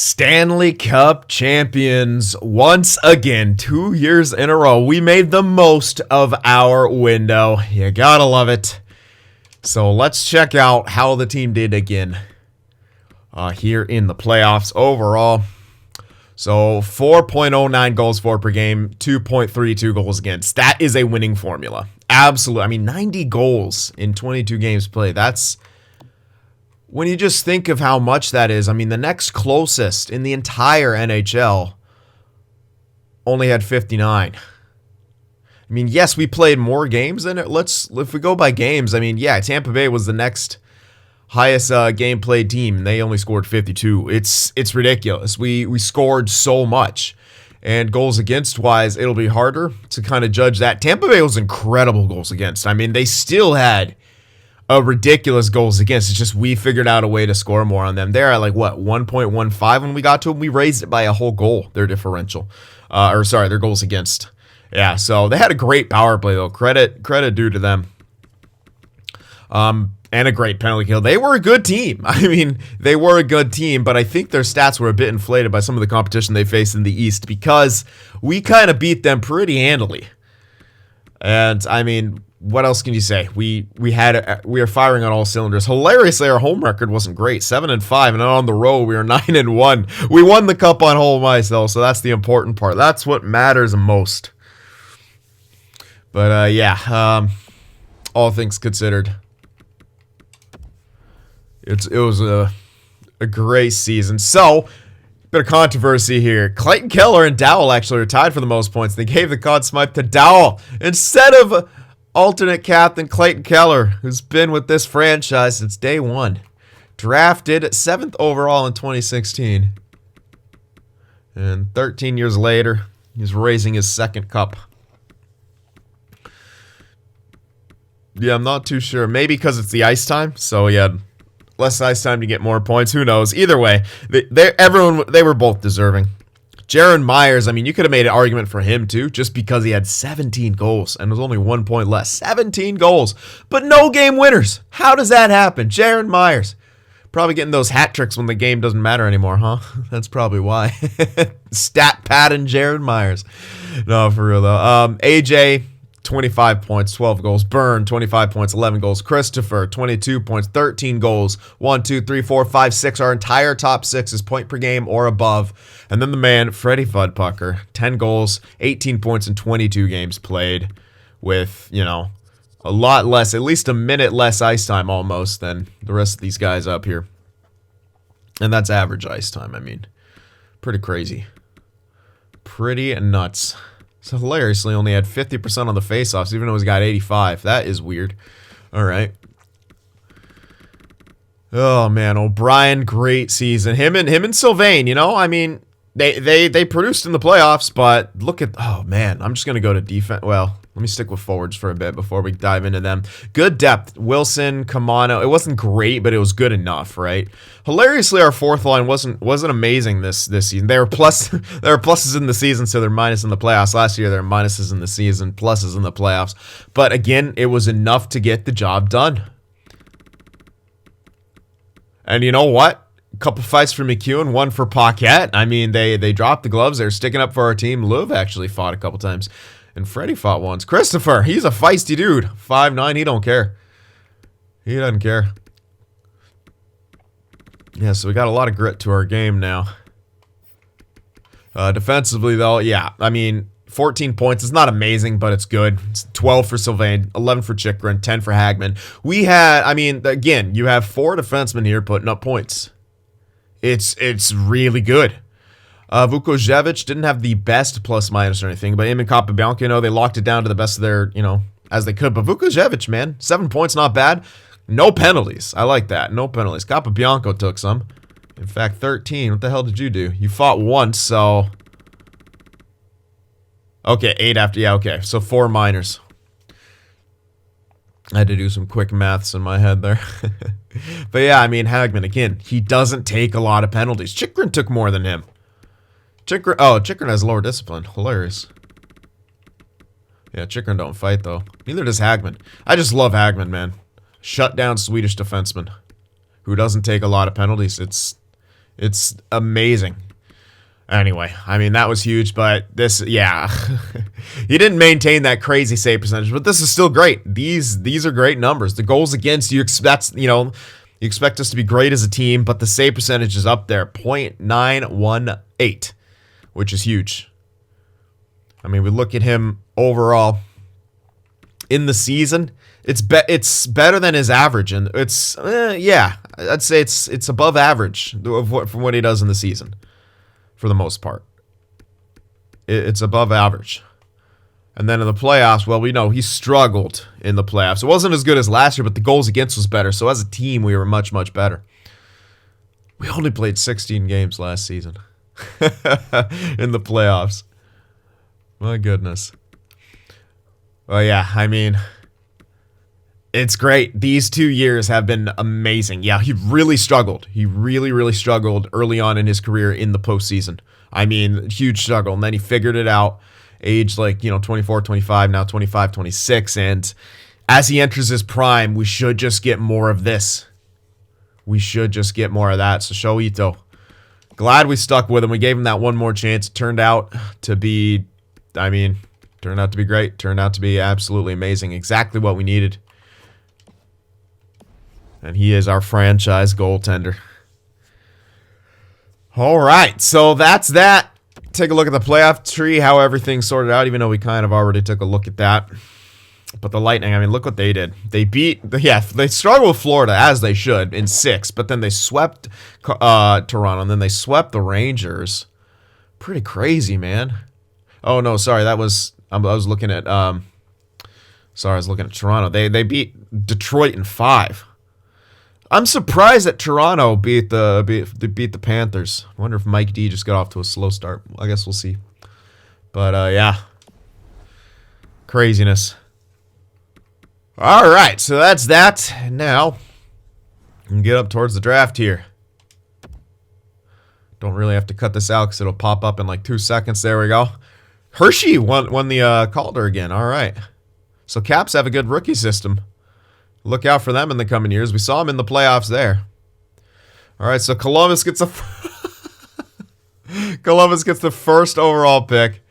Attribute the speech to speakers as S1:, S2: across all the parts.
S1: Stanley Cup champions once again, 2 years in a row. We made the most of our window. You gotta love it. So let's check out how the team did again here in the playoffs overall. So 4.09 goals for per game, 2.32 goals against. That is a winning formula. Absolutely. I mean, 90 goals in 22 games played. That's... When you just think of how much that is, I mean, the next closest in the entire NHL only had 59. I mean, yes, we played more games than it. If we go by games, I mean, yeah, Tampa Bay was the next highest game played team. They only scored 52. It's ridiculous. We scored so much. And goals against wise, it'll be harder to kind of judge that. Tampa Bay was incredible goals against. I mean, they still had a ridiculous goals against. It's just we figured out a way to score more on them. They're at like, what, 1.15 when we got to them? We raised it by a whole goal, their differential. Their goals against. Yeah, so they had a great power play, though. Credit due to them. And a great penalty kill. They were a good team. I mean, they were a good team, but I think their stats were a bit inflated by some of the competition they faced in the East because we kind of beat them pretty handily. And, I mean, what else can you say? We are firing on all cylinders. Hilariously, our home record wasn't great, 7-5, and on the road we were 9-1. We won the cup on home ice though, so that's the important part. That's what matters most. But all things considered, it was a great season. So, bit of controversy here. Clayton Keller and Dowell actually are tied for the most points. They gave the Conn Smythe to Dowell instead of alternate captain Clayton Keller, who's been with this franchise since day one. Drafted 7th overall in 2016. And 13 years later, he's raising his second cup. Yeah, I'm not too sure. Maybe because it's the ice time. So, yeah, less ice time to get more points. Who knows? Either way, they were both deserving. Jaron Myers, I mean, you could have made an argument for him too, just because he had 17 goals and was only 1 point less. 17 goals, but no game winners. How does that happen? Jaron Myers, probably getting those hat tricks when the game doesn't matter anymore, huh? That's probably why. Stat pad and Jaron Myers. No, for real though. AJ, 25 points, 12 goals. Byrne, 25 points, 11 goals. Christopher, 22 points, 13 goals. 1, 2, 3, 4, 5, 6. Our entire top 6 is point per game or above. And then the man, Freddie Fudpucker, 10 goals, 18 points in 22 games played with, a lot less, at least a minute less ice time almost than the rest of these guys up here. And that's average ice time, I mean. Pretty crazy. Pretty nuts. So hilariously only had 50% on the faceoffs, even though he's got 85. That is weird. All right. Oh man, O'Brien, great season. Him and Sylvain, I mean, they produced in the playoffs, but look at, oh man, I'm just gonna go to defense. Well, let me stick with forwards for a bit before we dive into them. Good depth. Wilson, Kamano. It wasn't great, but it was good enough, right? Hilariously, our fourth line wasn't amazing this season. There were pluses in the season, so they're minus in the playoffs. Last year, there were minuses in the season, pluses in the playoffs. But again, it was enough to get the job done. And you know what? A couple fights for McEwen, one for Paquette. I mean, they dropped the gloves. They're sticking up for our team. Luv actually fought a couple times. And Freddie fought once. Christopher, he's a feisty dude. 5'9", he don't care. He doesn't care. Yeah, so we got a lot of grit to our game now. Defensively, though, yeah. I mean, 14 points is not amazing, but it's good. It's 12 for Sylvain, 11 for Chychrun, 10 for Hagman. We had, I mean, again, you have 4 defensemen here putting up points. It's really good. Vukojevic didn't have the best plus-minus or anything, but him and Capobianco, they locked it down to the best of their, as they could. But Vukojevic, man, 7 points, not bad. No penalties. I like that. No penalties. Capobianco took some. In fact, 13. What the hell did you do? You fought once, so... Okay, 8 after... Yeah, okay. So 4 minors. I had to do some quick maths in my head there. But yeah, I mean, Hagman, again, he doesn't take a lot of penalties. Chychrun took more than him. Chychrun has lower discipline. Hilarious. Yeah, Chychrun don't fight, though. Neither does Hagman. I just love Hagman, man. Shut down Swedish defenseman who doesn't take a lot of penalties. It's amazing. Anyway, I mean, that was huge, but this, yeah. He didn't maintain that crazy save percentage, but this is still great. These are great numbers. The goals against, you expect, you expect us to be great as a team, but the save percentage is up there, .918, which is huge. I mean, we look at him overall in the season, it's better than his average, and it's, yeah, I'd say it's above average from what he does in the season. For the most part, it's above average. And then in the playoffs, well, we know he struggled in the playoffs. It wasn't as good as last year, but the goals against was better. So as a team, we were much, much better. We only played 16 games last season in the playoffs. My goodness. Well, yeah, I mean, it's great. These 2 years have been amazing. Yeah, he really struggled. He really, really struggled early on in his career in the postseason. I mean, huge struggle. And then he figured it out, age 24, 25, now 25, 26. And as he enters his prime, we should just get more of this. We should just get more of that. So Shoito, glad we stuck with him. We gave him that one more chance. It turned out to be, turned out to be great. Turned out to be absolutely amazing. Exactly what we needed. And he is our franchise goaltender. All right, so that's that. Take a look at the playoff tree, how everything's sorted out, even though we kind of already took a look at that. But the Lightning, I mean, look what they did. They they struggled with Florida, as they should, in 6. But then they swept Toronto, and then they swept the Rangers. Pretty crazy, man. Oh, no, sorry, I was looking at, I was looking at Toronto. They beat Detroit in 5. I'm surprised that Toronto beat the Panthers. I wonder if Mike D just got off to a slow start. I guess we'll see. But yeah, craziness. All right, so that's that. Now we can get up towards the draft here. Don't really have to cut this out because it'll pop up in like 2 seconds. There we go. Hershey won the Calder again. All right, so Caps have a good rookie system. Look out for them in the coming years. We saw them in the playoffs there. All right, so Columbus gets Columbus gets the first overall pick,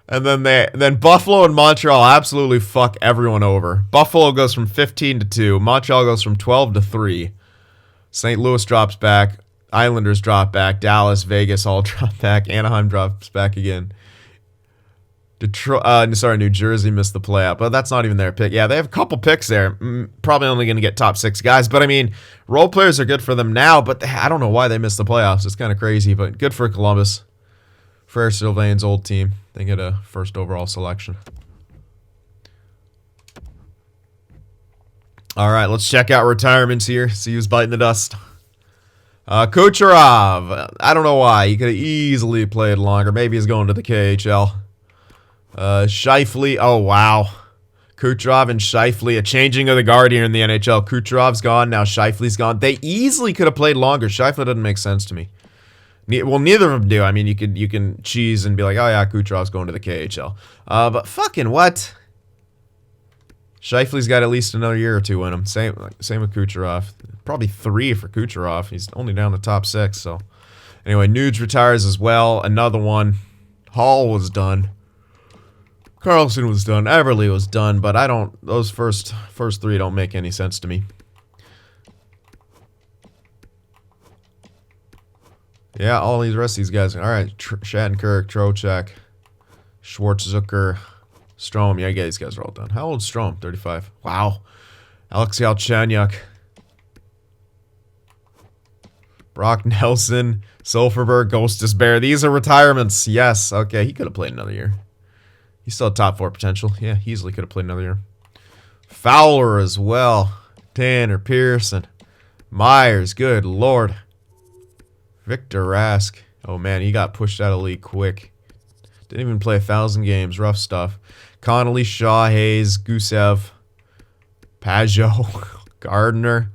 S1: and then Buffalo and Montreal absolutely fuck everyone over. Buffalo goes from 15 to 2. Montreal goes from 12 to 3. St. Louis drops back. Islanders drop back. Dallas, Vegas all drop back. Anaheim drops back again. New Jersey missed the playoff, but that's not even their pick. Yeah, they have a couple picks there. Probably only going to get top 6 guys, but I mean, role players are good for them now, but I don't know why they missed the playoffs. It's kind of crazy, but good for Columbus. Frere Sylvain's old team. They get a first overall selection. All right, let's check out retirements here. See who's biting the dust. Kucherov. I don't know why. He could have easily played longer. Maybe he's going to the KHL. Scheifele, oh wow. Kucherov and Scheifele, a changing of the guard here in the NHL. Kucherov's gone, now Scheifele's gone. They easily could have played longer. Scheifele doesn't make sense to me. Well, neither of them do. I mean, you can cheese and be like, oh yeah, Kucherov's going to the KHL. But fucking what? Scheifele's got at least another year or 2 in him. Same with Kucherov. Probably 3 for Kucherov. He's only down the top 6. So anyway, Nuge retires as well. Another one. Hall was done. Carlson was done. Everly was done, but those first 3 don't make any sense to me. Yeah, all these rest of these guys. All right, Shattenkirk, Trocheck, Schwarzenegger, Strome. Yeah, these guys are all done. How old is Strome? 35. Wow. Alexei Alchanyuk. Brock Nelson, Silverberg, Ghost Despair. These are retirements. Yes. Okay, he could have played another year. He's still top 4 potential. Yeah, he easily could have played another year. Fowler as well. Tanner Pearson. Myers. Good Lord. Victor Rask. Oh, man, he got pushed out of the league quick. Didn't even play 1,000 games. Rough stuff. Connolly, Shaw, Hayes, Gusev, Pajot, Gardner.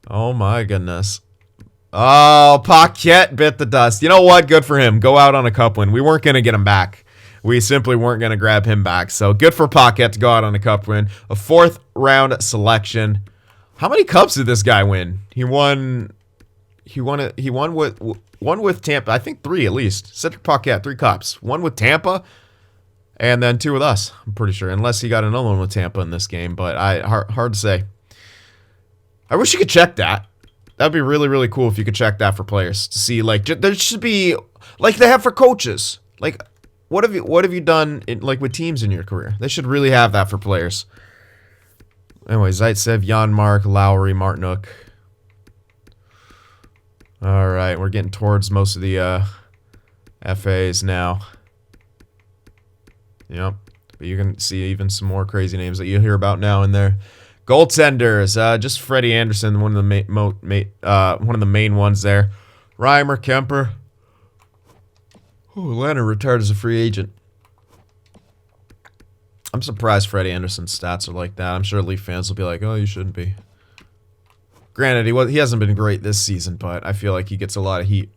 S1: Oh, my goodness. Oh, Paquette bit the dust. You know what? Good for him. Go out on a cup win. We weren't going to get him back. We simply weren't going to grab him back. So good for Paquette to go out on a cup win. A 4th round selection. How many cups did this guy win? He won He won it. He won with Tampa. I think 3 at least. Cedric Paquette, 3 cups. 1 with Tampa, and then 2 with us. I'm pretty sure, unless he got another one with Tampa in this game. But hard to say. I wish you could check that. That'd be really, really cool if you could check that for players to see. Like, there should be like they have for coaches. Like, what have you done like with teams in your career? They should really have that for players. Anyway, Zaitsev, Janmark, Lowry, Martinook. All right, we're getting towards most of the FAs now. Yep, but you can see even some more crazy names that you hear about now and there. Goaltenders, just Freddie Anderson, one of the main ones there. Reimer, Kemper. Ooh, Leonard retired as a free agent. I'm surprised Freddie Anderson's stats are like that. I'm sure Leaf fans will be like, "Oh, you shouldn't be." Granted, he hasn't been great this season, but I feel like he gets a lot of heat.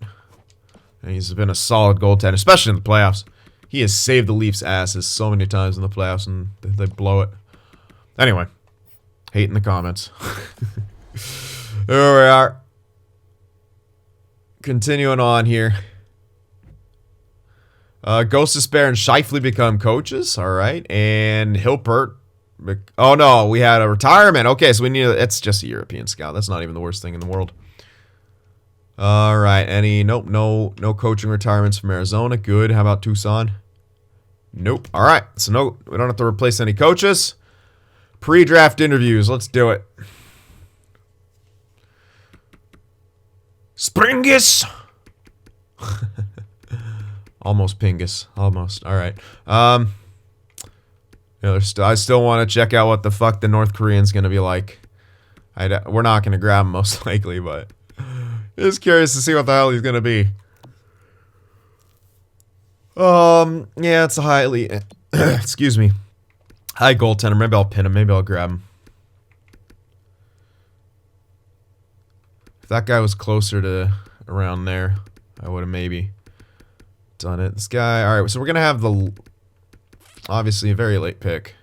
S1: And he's been a solid goaltender, especially in the playoffs. He has saved the Leafs' asses so many times in the playoffs, and they blow it. Anyway, hate in the comments. There we are. Continuing on here. Ghost Despair and Scheifele become coaches. All right. And Hilpert. Oh, no. We had a retirement. Okay, so we need it's just a European scout. That's not even the worst thing in the world. All right. Nope. No coaching retirements from Arizona. Good. How about Tucson? Nope. All right. So, no, we don't have to replace any coaches. Pre-draft interviews. Let's do it. Springus. Almost Pingus. Almost. All right. I still want to check out what the fuck the North Korean's going to be like. We're not going to grab him most likely, but just curious to see what the hell he's going to be. Yeah, it's a highly... excuse me. High goaltender. Maybe I'll pin him. Maybe I'll grab him. If that guy was closer to around there, I would have maybe done it. This guy... Alright, so we're going to have the... Obviously, a very late pick.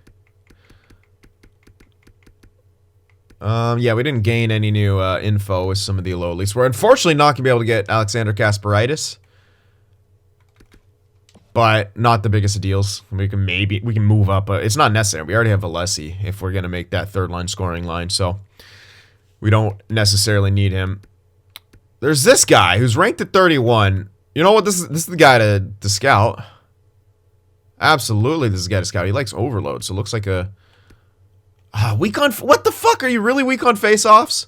S1: Yeah, we didn't gain any new info with some of the low leaks. We're unfortunately not going to be able to get Alexander Kasparaitis. But not the biggest of deals. We can move up, but it's not necessary. We already have Alessi if we're going to make that third line scoring line. So we don't necessarily need him. There's this guy who's ranked at 31. You know what? This is the guy to scout. Absolutely, this is the guy to scout. He likes overload, so it looks like a weak on... What the fuck? Are you really weak on face-offs?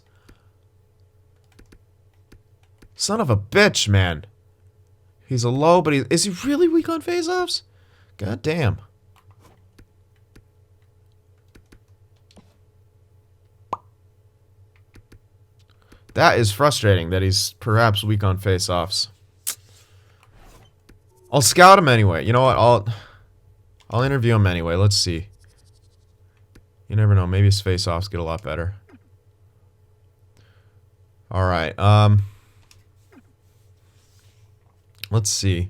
S1: Son of a bitch, man. He's a low, but is he really weak on face-offs? God damn. That is frustrating that he's perhaps weak on face-offs. I'll scout him anyway. You know what? I'll interview him anyway. Let's see. You never know. Maybe his face-offs get a lot better. All right. Let's see.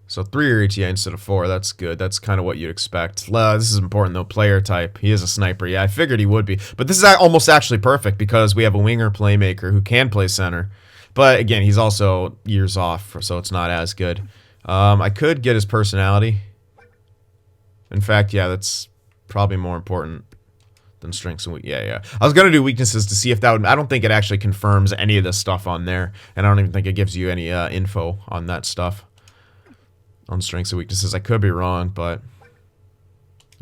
S1: So 3 ETA instead of 4. That's good. That's kind of what you'd expect. This is important, though. Player type. He is a sniper. Yeah, I figured he would be. But this is almost actually perfect because we have a winger playmaker who can play center. But, again, he's also years off, so it's not as good. I could get his personality. In fact, yeah, that's probably more important than strengths and weaknesses. Yeah. I was going to do weaknesses to see if that would... I don't think it actually confirms any of this stuff on there. And I don't even think it gives you any info on that stuff. On strengths and weaknesses. I could be wrong, but...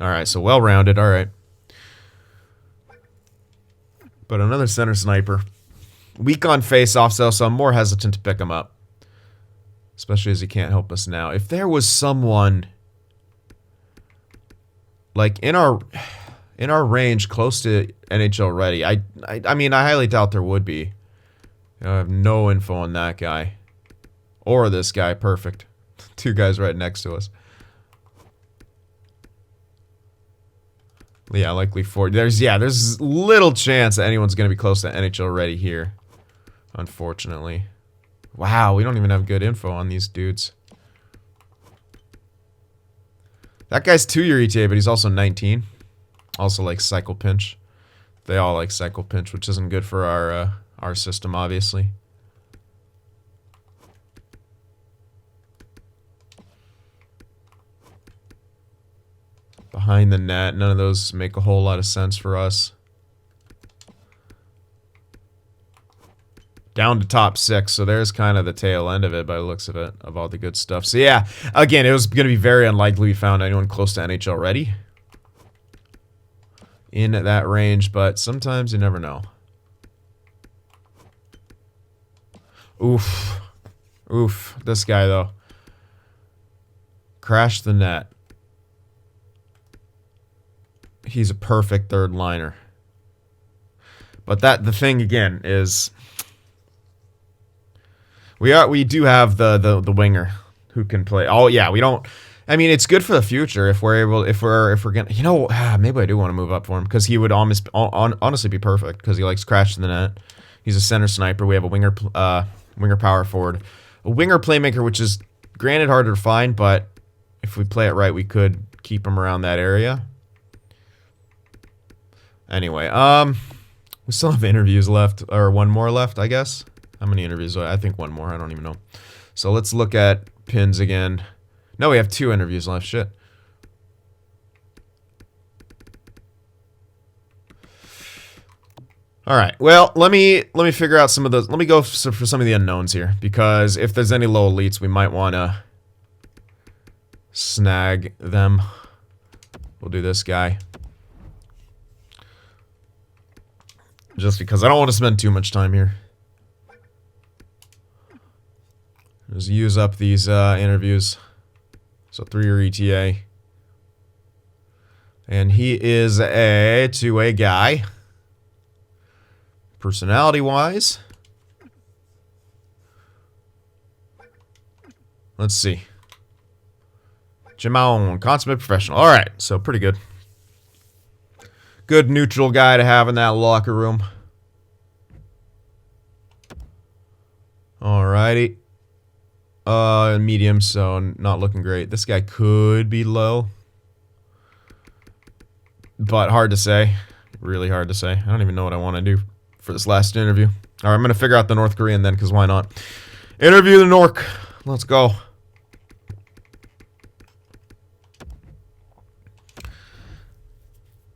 S1: Alright, so well-rounded. Alright. But another center sniper. Weak on face-offs, though, so I'm more hesitant to pick him up. Especially as he can't help us now. If there was someone... like, in our range, close to NHL ready, I mean, I highly doubt there would be. I have no info on that guy. Or this guy. Perfect. 2 guys right next to us. Yeah, likely 4. There's little chance that anyone's going to be close to NHL ready here. Unfortunately. Wow, we don't even have good info on these dudes. That guy's 2-year ETA, but he's also 19. Also like cycle pinch. They all like cycle pinch, which isn't good for our system, obviously. Behind the net, none of those make a whole lot of sense for us. Down to top 6, so there's kind of the tail end of it by the looks of it, of all the good stuff. So yeah, again, it was going to be very unlikely we found anyone close to NHL ready in that range, but sometimes you never know. Oof. Oof. This guy, though. Crashed the net. He's a perfect third liner. But the thing again is we do have the winger who can play. Oh yeah, we don't. I mean, it's good for the future if we're able, if we're gonna, you know, maybe I do want to move up for him because he would almost honestly be perfect because he likes crashing the net. He's a center sniper. We have a winger power forward, a winger playmaker, which is granted harder to find, but if we play it right, we could keep him around that area. Anyway, we still have interviews left, or one more left, I guess. How many interviews? I think one more. I don't even know. So let's look at pins again. No, we have 2 interviews left. Shit. All right. Well, let me figure out some of those. Let me go for some of the unknowns here, because if there's any low elites, we might want to snag them. We'll do this guy. Just because I don't want to spend too much time here. Just use up these interviews. So 3-year ETA. And he is a 2-way guy. Personality-wise. Let's see. Jimon, consummate professional. Alright, so pretty good. Good neutral guy to have in that locker room. Alrighty. Medium, so not looking great. This guy could be low. But hard to say. Really hard to say. I don't even know what I want to do for this last interview. Alright, I'm going to figure out the North Korean then, because why not? Interview the Nork. Let's go.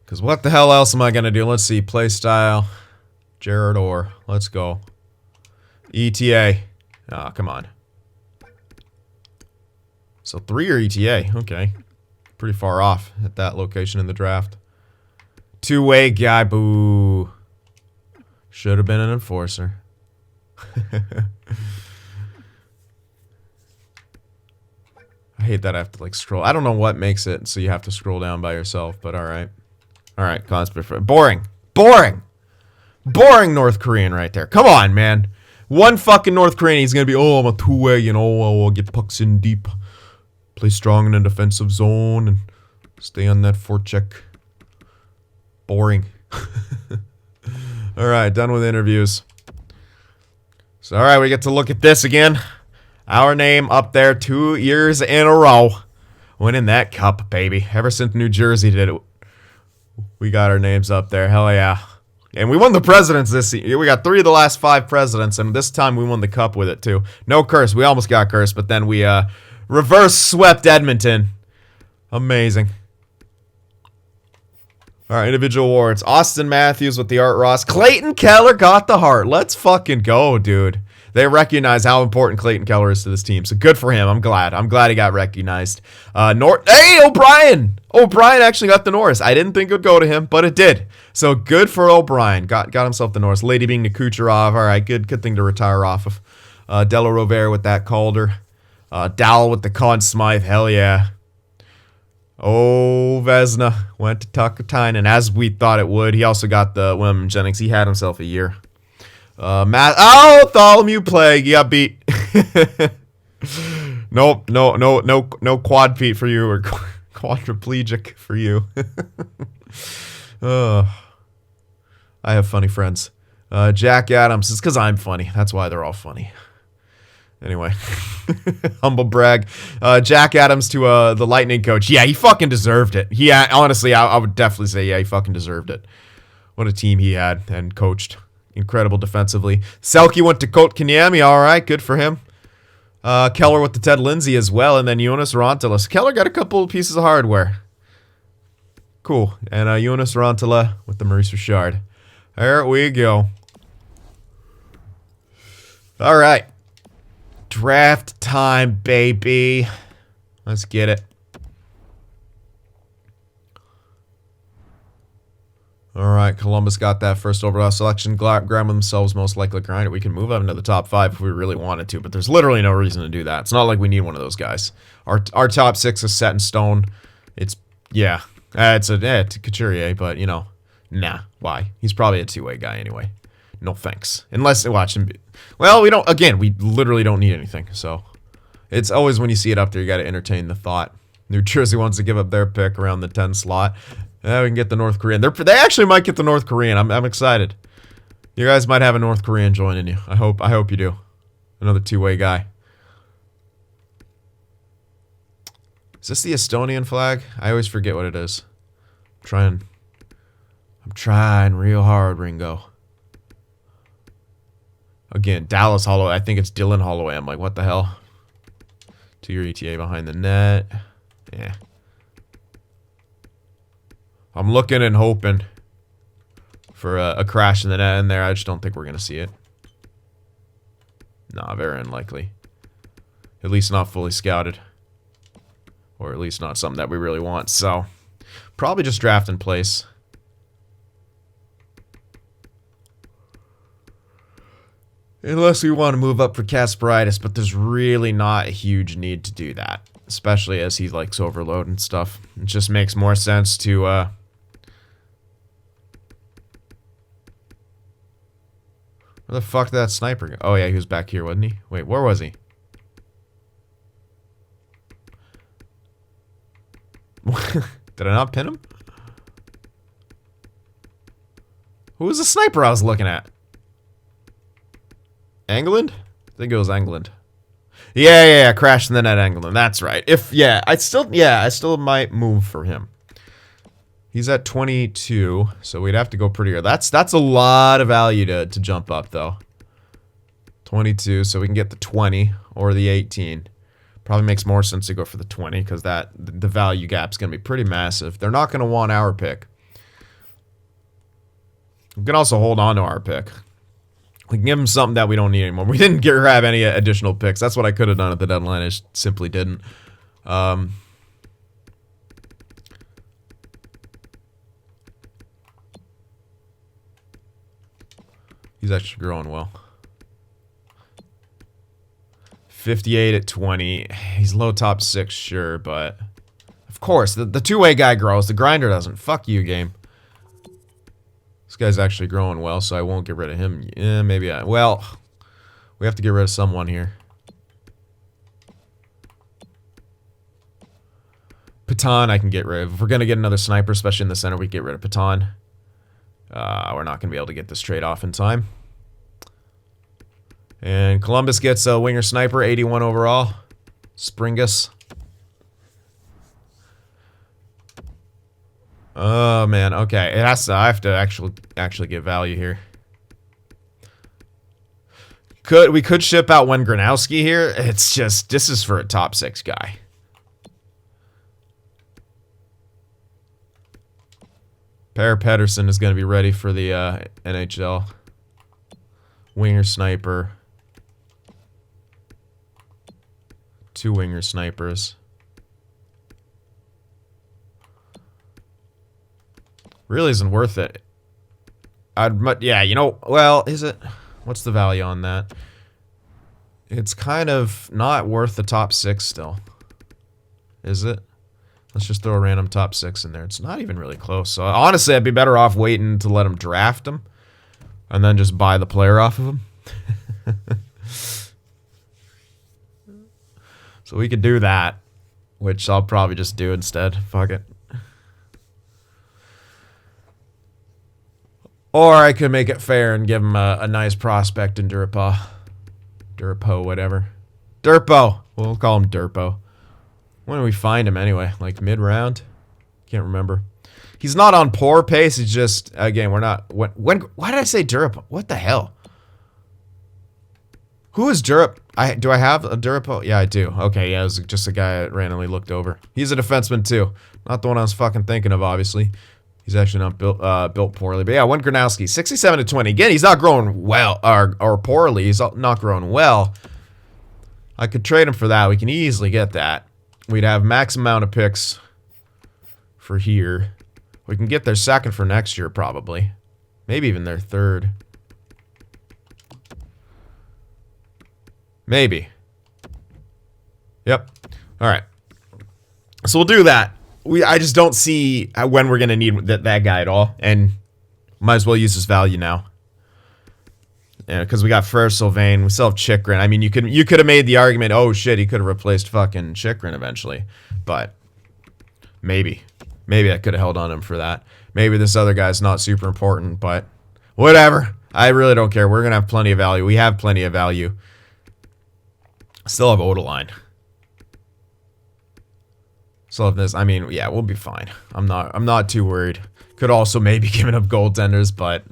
S1: Because what the hell else am I going to do? Let's see. Play style. Jared Orr. Let's go. ETA. Ah, come on. So 3-year ETA. Okay. Pretty far off at that location in the draft. 2-way guy. Boo. Should have been an enforcer. I hate that I have to like scroll. I don't know what makes it so you have to scroll down by yourself, but alright. Alright, conspiracy. Boring. Boring! Boring North Korean right there. Come on, man. One fucking North Korean, he's gonna be, oh, I'm a 2-way, you know, I'll get pucks in deep. Play strong in a defensive zone and stay on that forecheck. Boring. Alright, done with interviews. So, alright, we get to look at this again. Our name up there 2 years in a row. Winning that cup, baby. Ever since New Jersey did it, we got our names up there. Hell yeah. And we won the presidents this year. We got 3 of the last 5 presidents, and this time we won the cup with it, too. No curse. We almost got cursed, but then we reverse swept Edmonton. Amazing. All right, individual awards. Austin Matthews with the Art Ross. Clayton Keller got the heart. Let's fucking go, dude. They recognize how important Clayton Keller is to this team. So good for him. I'm glad. I'm glad he got recognized. Hey, O'Brien! O'Brien actually got the Norris. I didn't think it would go to him, but it did. So good for O'Brien. Got himself the Norris. Lady being the Kucherov. All right, good thing to retire off of. Della Rovere with that Calder. Dowell with the Conn Smythe. Hell yeah. Oh, Vezina went to Tuckertine, as we thought it would. He also got the William Jennings. He had himself a year. Bartholomew Plague. You got beat. Nope. No quad feet for you, or quadriplegic for you. I have funny friends. Jack Adams. It's because I'm funny. That's why they're all funny. Anyway, humble brag. Jack Adams to the Lightning coach. Yeah, he fucking deserved it. Honestly, I would definitely say, yeah, he fucking deserved it. What a team he had and coached. incredible defensively. Selke went to Kotkaniemi. All right, good for him. Keller with the Ted Lindsay as well, and then Jonas Rantala. Keller got a couple pieces of hardware. Cool. And Jonas Rantala with the Maurice Richard. There we go. All right. Draft time, baby. Let's get it. All right, Columbus got that first overall selection. Grab themselves most likely grinder. We can move up into the top 5 if we really wanted to, but there's literally no reason to do that. It's not like we need one of those guys. Our top 6 is set in stone. It's, yeah. It's Couturier, but, you know, nah. Why? He's probably a two-way guy anyway. No thanks. Unless, watch him. Well, we don't, again, we literally don't need anything, so. It's always when you see it up there, you got to entertain the thought. New Jersey wants to give up their pick around the 10 slot. Yeah, we can get the North Korean. They actually might get the North Korean. I'm excited. You guys might have a North Korean joining you. I hope you do. Another two-way guy. Is this the Estonian flag? I always forget what it is. I'm trying real hard, Ringo. Again, Dallas Holloway. I think it's Dylan Holloway. I'm like, what the hell? 2-year ETA behind the net. Yeah. I'm looking and hoping for a crash in the net in there. I just don't think we're going to see it. Nah, very unlikely. At least not fully scouted. Or at least not something that we really want. So, probably just draft in place. Unless we want to move up for Kasparaitis, but there's really not a huge need to do that. Especially as he likes overload and stuff. It just makes more sense to, Where the fuck did that sniper go? Oh yeah, he was back here, wasn't he? Wait, where was he? Did I not pin him? Who was the sniper I was looking at? England? I think it was England. Yeah, crashed in the net, England. That's right. I still might move for him. He's at 22, so we'd have to go pretty early. That's a lot of value to jump up, though. 22, so we can get the 20 or the 18. Probably makes more sense to go for the 20 because the value gap's going to be pretty massive. They're not going to want our pick. We can also hold on to our pick. We can give them something that we don't need anymore. We didn't grab any additional picks. That's what I could have done at the deadline. I just simply didn't. He's actually growing well. 58 at 20. He's low top 6, sure, but of course, the two-way guy grows. The grinder doesn't. Fuck you, game. This guy's actually growing well, so I won't get rid of him. Yeah, maybe well, we have to get rid of someone here. Patan I can get rid of. If we're going to get another sniper, especially in the center, we get rid of Patan. We're not going to be able to get this trade off in time. And Columbus gets a winger sniper, 81 overall. Springus. Oh man, okay. It has to. I have to actually get value here. We could ship out one Gronowski here. It's just this is for a top 6 guy. Per Pedersen is going to be ready for the NHL. Winger sniper. 2 winger snipers. Really isn't worth it. Yeah, you know, well, is it? What's the value on that? It's kind of not worth the top 6 still. Is it? Let's just throw a random top 6 in there. It's not even really close. So honestly, I'd be better off waiting to let him draft him. And then just buy the player off of him. So we could do that. Which I'll probably just do instead. Fuck it. Or I could make it fair and give him a nice prospect in Durpo, whatever. Durpo. We'll call him Durpo. When do we find him anyway? Like mid-round? Can't remember. He's not on poor pace. It's just, again, we're not... Why did I say Durap? What the hell? Who is Durap? Do I have a Durap? Yeah, I do. Okay, yeah, it was just a guy I randomly looked over. He's a defenseman, too. Not the one I was fucking thinking of, obviously. He's actually not built poorly. But yeah, Wayne Gronowski, 67-20. Again, he's not growing well, or poorly. He's not growing well. I could trade him for that. We can easily get that. We'd have max amount of picks for here. We can get their second for next year, probably. Maybe even their third. Maybe. Yep. All right. So we'll do that. I just don't see when we're going to need that guy at all. And might as well use his value now. Yeah, because we got Frere Sylvain. We still have Chychrun. I mean, you could have made the argument, oh shit, he could have replaced fucking Chychrun eventually. But maybe. Maybe I could have held on him for that. Maybe this other guy's not super important, but whatever. I really don't care. We're going to have plenty of value. We have plenty of value. Still have Odeline. Still have this. I mean, yeah, we'll be fine. I'm not too worried. Could also maybe giving up goaltenders, but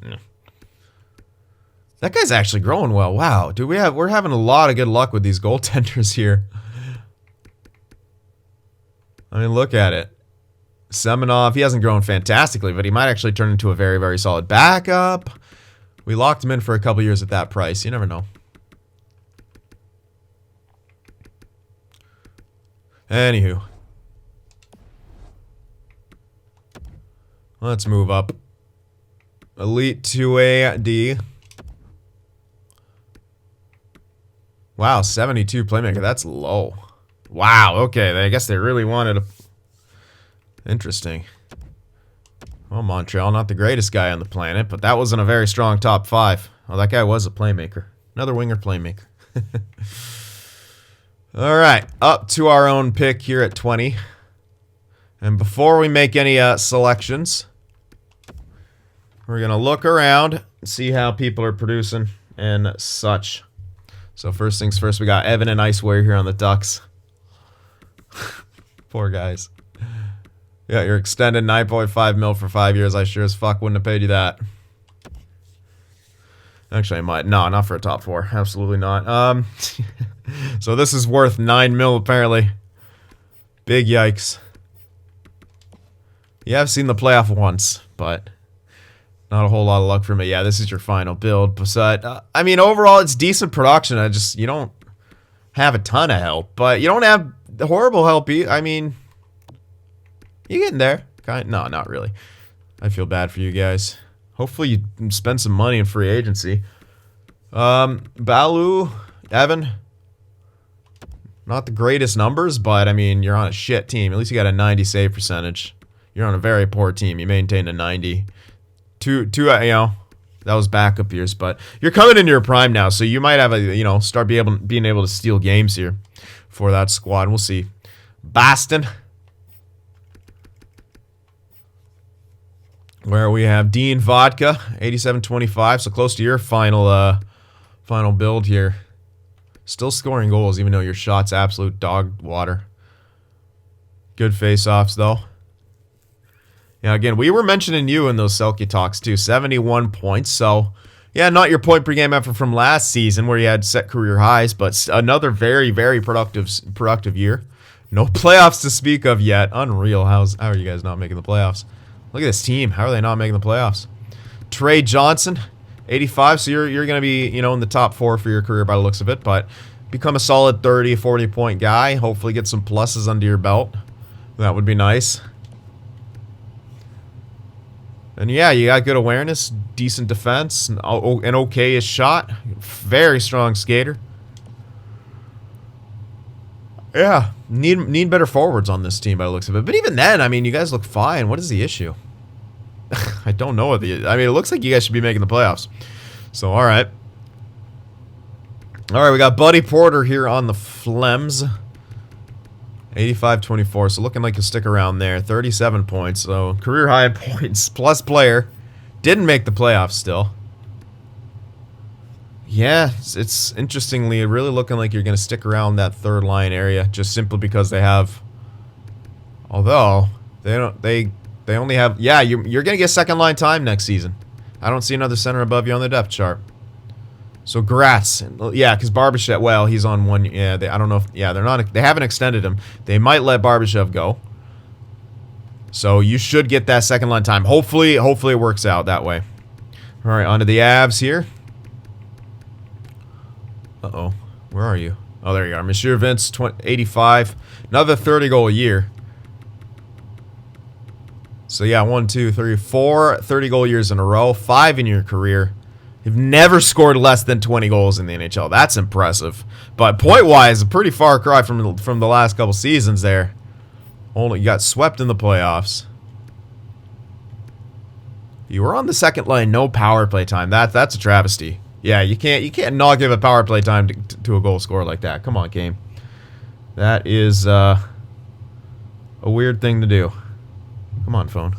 S1: that guy's actually growing well. Wow, dude, we're having a lot of good luck with these goaltenders here. I mean, look at it. Semenov, he hasn't grown fantastically, but he might actually turn into a very, very solid backup. We locked him in for a couple years at that price. You never know. Anywho. Let's move up. Elite 2A D. Wow, 72 playmaker. That's low. Wow, okay. I guess they really wanted a... Interesting. Well, Montreal, not the greatest guy on the planet, but that wasn't a very strong top 5. Oh, that guy was a playmaker. Another winger playmaker. All right, up to our own pick here at 20. And before we make any selections, we're going to look around and see how people are producing and such. So first things first, we got Evan and Icewear here on the Ducks. Poor guys. Yeah, you're extended 9.5 mil for 5 years. I sure as fuck wouldn't have paid you that. Actually, I might. No, not for a top 4. Absolutely not. So this is worth 9 mil apparently. Big yikes. Yeah, I've seen the playoff once, but not a whole lot of luck for me. Yeah, this is your final build. But I mean, overall, it's decent production. You don't have a ton of help, but you don't have horrible help. I mean, you're getting there. No, not really. I feel bad for you guys. Hopefully you spend some money in free agency. Balu, Evan, not the greatest numbers, but I mean, you're on a shit team. At least you got a 90 save percentage. You're on a very poor team. You maintained a 90. You know, that was backup years, but you're coming into your prime now, so you might have start being able to steal games here for that squad. We'll see. Boston, where we have Dean Vodka, 87-25, so close to your final build here. Still scoring goals, even though your shot's absolute dog water. Good face-offs, though. Yeah, again, we were mentioning you in those Selke talks, too. 71 points, so... Yeah, not your point-per-game effort from last season, where you had set career highs, but another very, very productive year. No playoffs to speak of yet. Unreal. How are you guys not making the playoffs? Look at this team. How are they not making the playoffs? Trey Johnson, 85, so you're going to be, in the top 4 for your career by the looks of it, but become a solid 30, 40-point guy. Hopefully get some pluses under your belt. That would be nice. And yeah, you got good awareness, decent defense, an okay-ish shot. Very strong skater. Yeah, need better forwards on this team by the looks of it. But even then, I mean, you guys look fine. What is the issue? I don't know what it looks like you guys should be making the playoffs. So, all right. All right, we got Buddy Porter here on the Flems. 85-24, so looking like he'll stick around there. 37 points, so career high in points. Plus player. Didn't make the playoffs still. Yeah, it's interestingly really looking like you're going to stick around that third line area just simply because they have... Although, they They only have... Yeah, you're going to get second line time next season. I don't see another center above you on the depth chart. So, Gratz. Yeah, because Barbashev... Well, he's on one... Yeah, I don't know if... Yeah, they're not... They haven't extended him. They might let Barbashev go. So, you should get that second line time. Hopefully it works out that way. All right, on to the Avs here. Uh-oh. Where are you? Oh, there you are. Monsieur Vince, 85. Another 30-goal a year. So, yeah, 1, 2, 3, 4 30-goal years in a row. 5 in your career. You've never scored less than 20 goals in the NHL. That's impressive. But point-wise, a pretty far cry from the last couple seasons there. Only you got swept in the playoffs. You were on the second line, no power play time. That's a travesty. Yeah, you can't not give a power play time to a goal scorer like that. Come on, game. That is a weird thing to do. Come on, phone.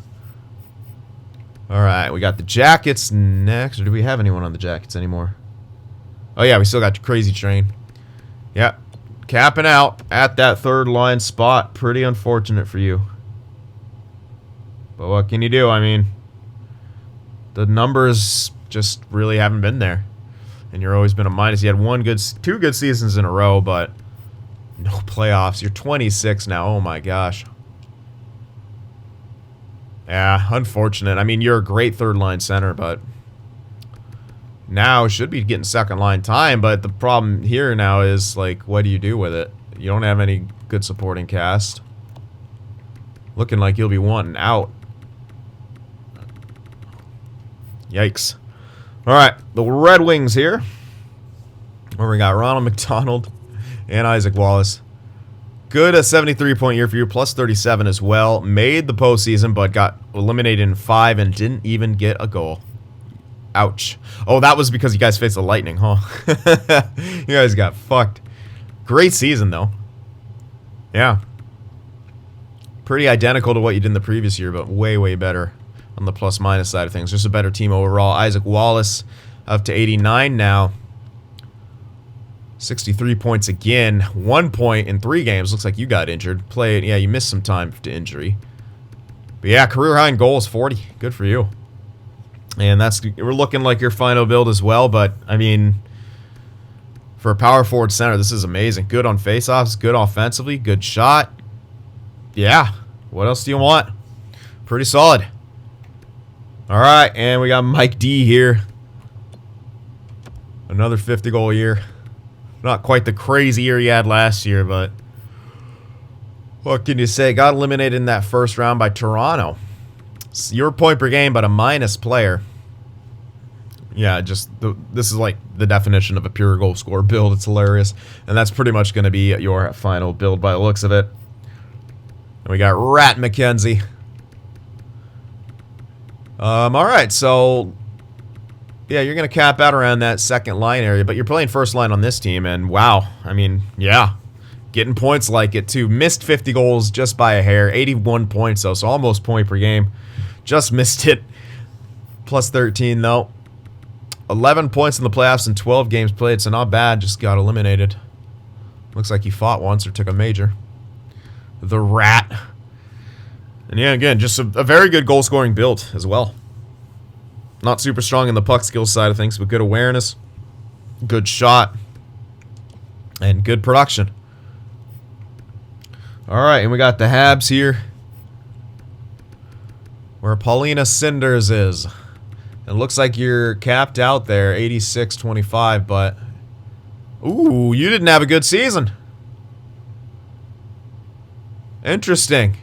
S1: All right, we got the Jackets next. Or do we have anyone on the Jackets anymore? Oh, yeah, we still got Crazy Train. Yeah, capping out at that third line spot. Pretty unfortunate for you. But what can you do? I mean, the numbers just really haven't been there. And you're always been a minus. You had two good seasons in a row, but no playoffs. You're 26 now. Oh, my gosh. Yeah, unfortunate. I mean, you're a great third-line center, but now should be getting second-line time. But the problem here now is, like, what do you do with it? You don't have any good supporting cast. Looking like you'll be wanting out. Yikes. All right, the Red Wings here. Where we got Ronald McDonald and Isaac Wallace. Good, a 73-point year for you, plus 37 as well. Made the postseason, but got eliminated in 5 and didn't even get a goal. Ouch. Oh, that was because you guys faced the Lightning, huh? You guys got fucked. Great season, though. Yeah. Pretty identical to what you did in the previous year, but way, way better on the plus-minus side of things. Just a better team overall. Isaac Wallace up to 89 now. 63 points again. 1 point in 3 games. Looks like you got injured. Played, yeah, you missed some time to injury. But yeah, career high in goals, 40. Good for you. And we're looking like your final build as well, but I mean, for a power forward center, this is amazing. Good on faceoffs, good offensively, good shot. Yeah, what else do you want? Pretty solid. All right, and we got Mike D here. Another 50-goal year. Not quite the crazy year he had last year, but what can you say? Got eliminated in that first round by Toronto. Your point per game, but a minus player. Yeah, this is like the definition of a pure goal scorer build. It's hilarious. And that's pretty much going to be your final build by the looks of it. And we got Rat McKenzie. All right, so yeah, you're going to cap out around that second line area, but you're playing first line on this team, and wow, I mean, yeah, getting points like it too. Missed 50 goals just by a hair, 81 points though, so almost point per game. Just missed it. Plus 13 though. 11 points in the playoffs in 12 games played, so not bad, just got eliminated. Looks like you fought once or took a major. The Rat. And yeah, again, just a very good goal-scoring build as well. Not super strong in the puck skills side of things, but good awareness, good shot, and good production. All right, and we got the Habs here, where Paulina Cinders is. It looks like you're capped out there, 86-25, but ooh, you didn't have a good season. Interesting.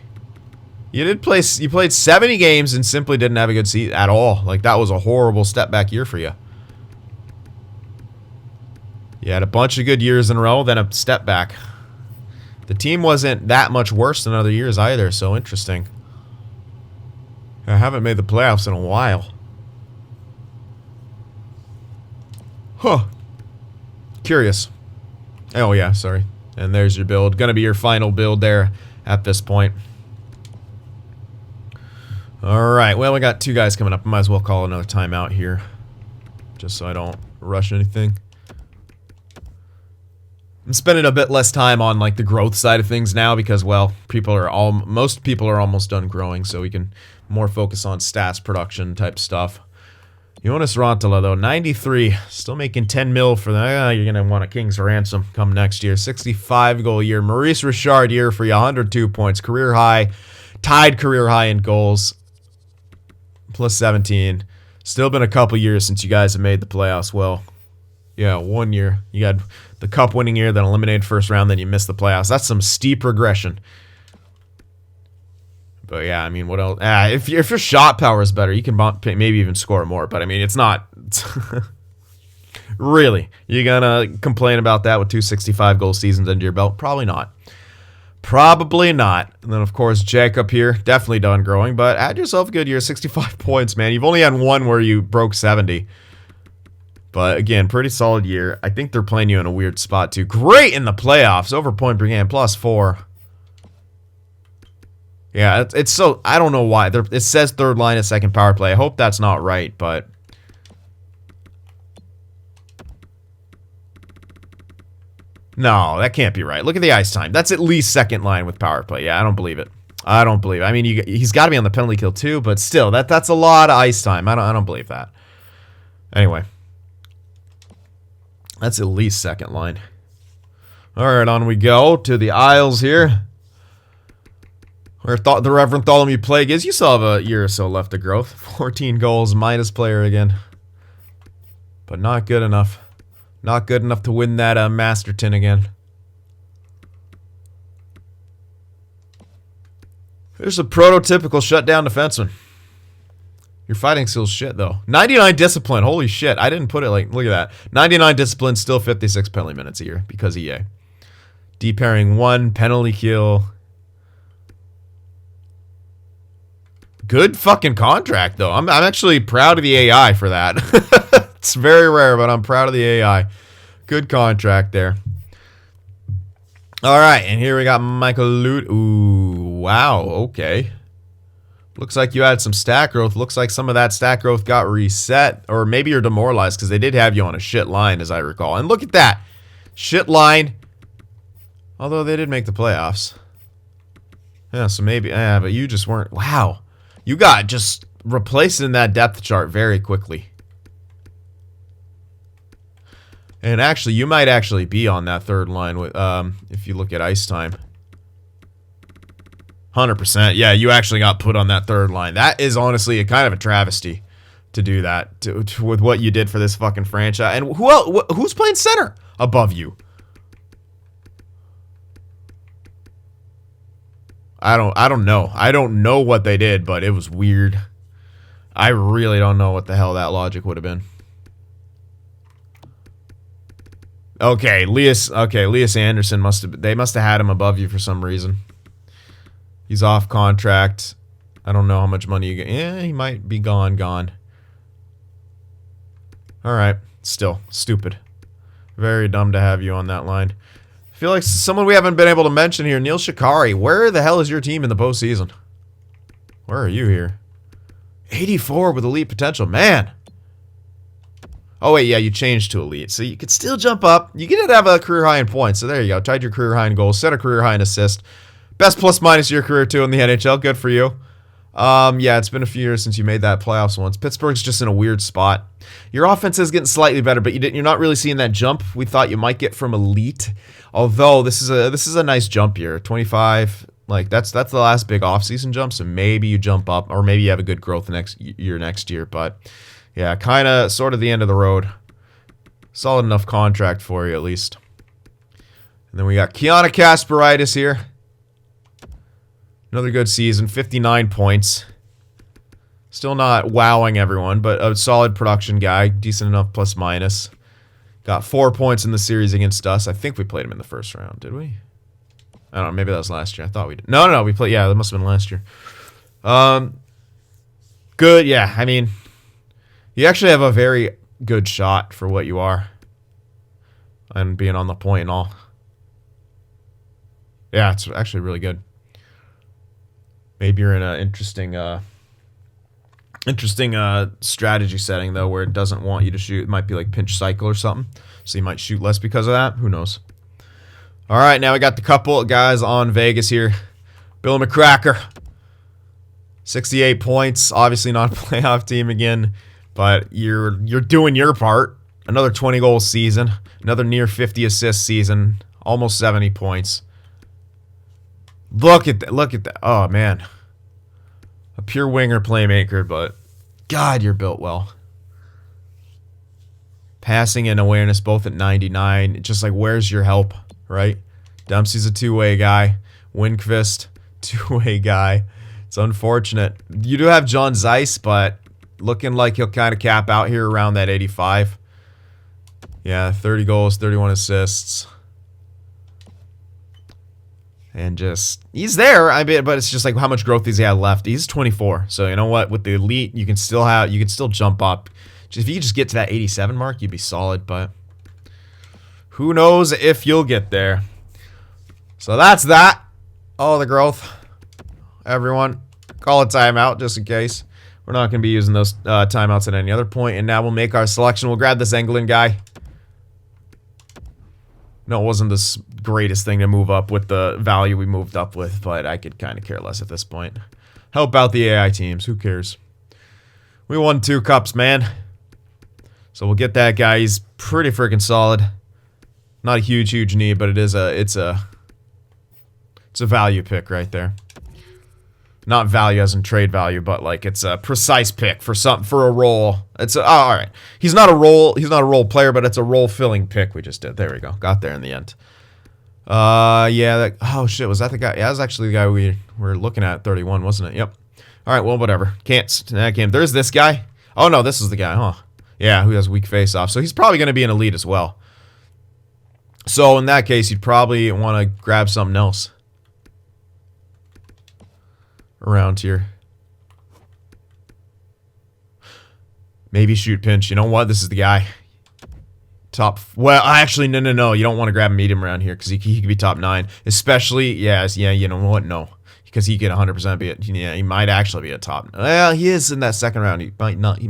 S1: You played 70 games and simply didn't have a good season at all. Like, that was a horrible step back year for you. You had a bunch of good years in a row, then a step back. The team wasn't that much worse than other years either, so interesting. I haven't made the playoffs in a while. Huh. Curious. Oh, yeah, sorry. And there's your build. Gonna be your final build there at this point. Alright, well, we got 2 guys coming up. I might as well call another timeout here, just so I don't rush anything. I'm spending a bit less time on like the growth side of things now because, well, most people are almost done growing, so we can more focus on stats, production type stuff. Jonas Rantala, though, 93, still making 10 mil for that. You're gonna want a king's ransom come next year. 65 goal year. Maurice Richard year for you, 102 points, career high, tied career high in goals, plus 17. Still been a couple years since you guys have made the playoffs. Well, yeah, 1 year. You got the cup winning year, then eliminated first round, then you missed the playoffs. That's some steep regression. But yeah, I mean, what else? If your shot power is better, you can maybe even score more. But I mean, it's not really. You gonna complain about that with 265 goal seasons under your belt? Probably not. Probably not. And then of course Jacob here, definitely done growing, but add yourself a good year, 65 points, man. You've only had one where you broke 70. But again, pretty solid year. I think they're playing you in a weird spot too. Great in the playoffs, over point per game, +4. Yeah, it's so, I don't know why. It says third line of second power play. I hope that's not right, but no, that can't be right. Look at the ice time. That's at least second line with power play. Yeah, I don't believe it. I don't believe it. I mean, he's got to be on the penalty kill too, but still, that's a lot of ice time. I don't believe that. Anyway, that's at least second line. All right, on we go to the Isles here. Where the Reverend Bartholomew Plague is. You still have a year or so left of growth. 14 goals, minus player again. But not good enough. Not good enough to win that Masterton again. There's a prototypical shutdown defenseman. Your fighting skill's shit, though. 99 discipline. Holy shit. I didn't put it like, look at that. 99 discipline, still 56 penalty minutes a year because EA. D-pairing 1, penalty kill. Good fucking contract, though. I'm actually proud of the AI for that. It's very rare, but I'm proud of the AI. Good contract there. All right, and here we got Michael Lute. Ooh, wow, okay. Looks like you had some stat growth. Looks like some of that stat growth got reset. Or maybe you're demoralized because they did have you on a shit line, as I recall. And look at that. Shit line. Although they did make the playoffs. Yeah, so maybe. Yeah, but you just weren't. Wow. You got just replaced in that depth chart very quickly. And actually, you might actually be on that third line with, if you look at ice time. 100%. Yeah, you actually got put on that third line. That is honestly a kind of a travesty to do that with what you did for this fucking franchise. And who else? Who's playing center above you? I don't know. I don't know what they did, but it was weird. I really don't know what the hell that logic would have been. Okay, Elias Anderson must have had him above you for some reason. He's off contract. I don't know how much money you get. Yeah, he might be gone. All right, still stupid. Very dumb to have you on that line. I feel like someone we haven't been able to mention here, Neil Shikari. Where the hell is your team in the postseason? Where are you here? 84 with elite potential. Man. Oh, wait, yeah, you changed to elite. So you could still jump up. You did have a career high in points. So there you go. Tied your career high in goals. Set a career high in assist. Best plus minus of your career, too, in the NHL. Good for you. Yeah, it's been a few years since you made that playoffs once. Pittsburgh's just in a weird spot. Your offense is getting slightly better, but you're not really seeing that jump we thought you might get from elite. Although this is a nice jump here. 25, like that's the last big offseason jump, so maybe you jump up, or maybe you have a good growth next year. But yeah, kind of sort of the end of the road. Solid enough contract for you at least. And then we got Kiana Kasparidis here. Another good season, 59 points. Still not wowing everyone, but a solid production guy. Decent enough plus minus. Got 4 points in the series against us. I think we played him in the first round, did we? I don't know, maybe that was last year. I thought we did. No, we played, yeah, that must have been last year. Good, yeah, I mean, you actually have a very good shot for what you are. And being on the point and all. Yeah, it's actually really good. Maybe you're in an interesting strategy setting, though, where it doesn't want you to shoot. It might be like pinch cycle or something. So you might shoot less because of that. Who knows? All right, now we got the couple of guys on Vegas here. Bill McCracker, 68 points. Obviously not a playoff team again, but you're doing your part. Another 20-goal season. Another near 50 assist season. Almost 70 points. Look at that. Look at that. Oh, man. A pure winger playmaker, but God, you're built well. Passing and awareness both at 99. Just like, where's your help, right? Dempsey's a two-way guy. Winquist, two-way guy. It's unfortunate. You do have John Zeiss, but looking like he'll kind of cap out here around that 85. Yeah, 30 goals, 31 assists. And just, he's there, I bet, but it's just like how much growth does he have left? He's 24. So you know what? With the elite, you can still jump up. If you just get to that 87 mark, you'd be solid, but who knows if you'll get there. So that's that. Oh, the growth. Everyone, call a timeout just in case. We're not going to be using those timeouts at any other point. And now we'll make our selection. We'll grab this Englund guy. No, it wasn't the greatest thing to move up with the value we moved up with, but I could kind of care less at this point. Help out the AI teams. Who cares? We won 2 cups, man. So we'll get that guy. He's pretty freaking solid. Not a huge need, but it's a value pick right there. Not value as in trade value, but like it's a precise pick for a role. It's a, oh, all right. He's not a role player, but it's a role filling pick we just did. There we go. Got there in the end. Yeah, oh shit, was that the guy? Yeah, that was actually the guy we were looking at 31, wasn't it? Yep. All right, well, whatever. Can't that game. There's this guy. Oh no, this is the guy, huh? Yeah, who has weak face off. So he's probably going to be an elite as well. So in that case, you'd probably want to grab something else around here. Maybe shoot pinch. You know what? This is the guy. Top. Well, actually, no. You don't want to grab a medium around here because he could be top 9. Especially, yeah, you know what? No. Because he could 100% be it. Yeah, he might actually be a top. Well, he is in that second round. He might not.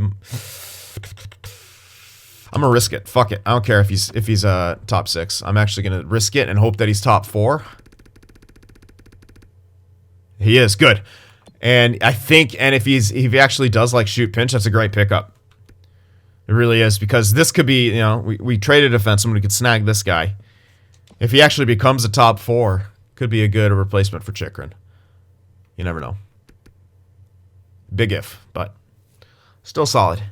S1: I'm gonna risk it. Fuck it. I don't care if he's top 6. I'm actually gonna risk it and hope that he's top 4. He is good, and I think, and if he actually does like shoot pinch, that's a great pickup. It really is, because this could be, you know, we traded a defenseman, we could snag this guy. If he actually becomes a top 4, could be a good replacement for Chychrun. You never know. Big if, but still solid.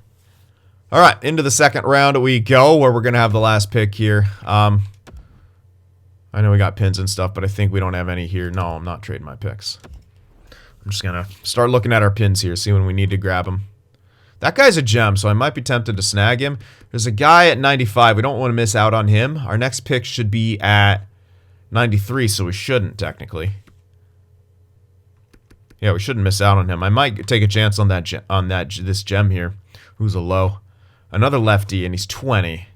S1: All right, into the second round we go, where we're going to have the last pick here. I know we got pins and stuff, but I think we don't have any here. No, I'm not trading my picks. I'm just going to start looking at our pins here, see when we need to grab them. That guy's a gem, so I might be tempted to snag him. There's a guy at 95. We don't want to miss out on him. Our next pick should be at 93, so we shouldn't, technically. Yeah, we shouldn't miss out on him. I might take a chance on this gem here, who's a low. Another lefty, and he's 20.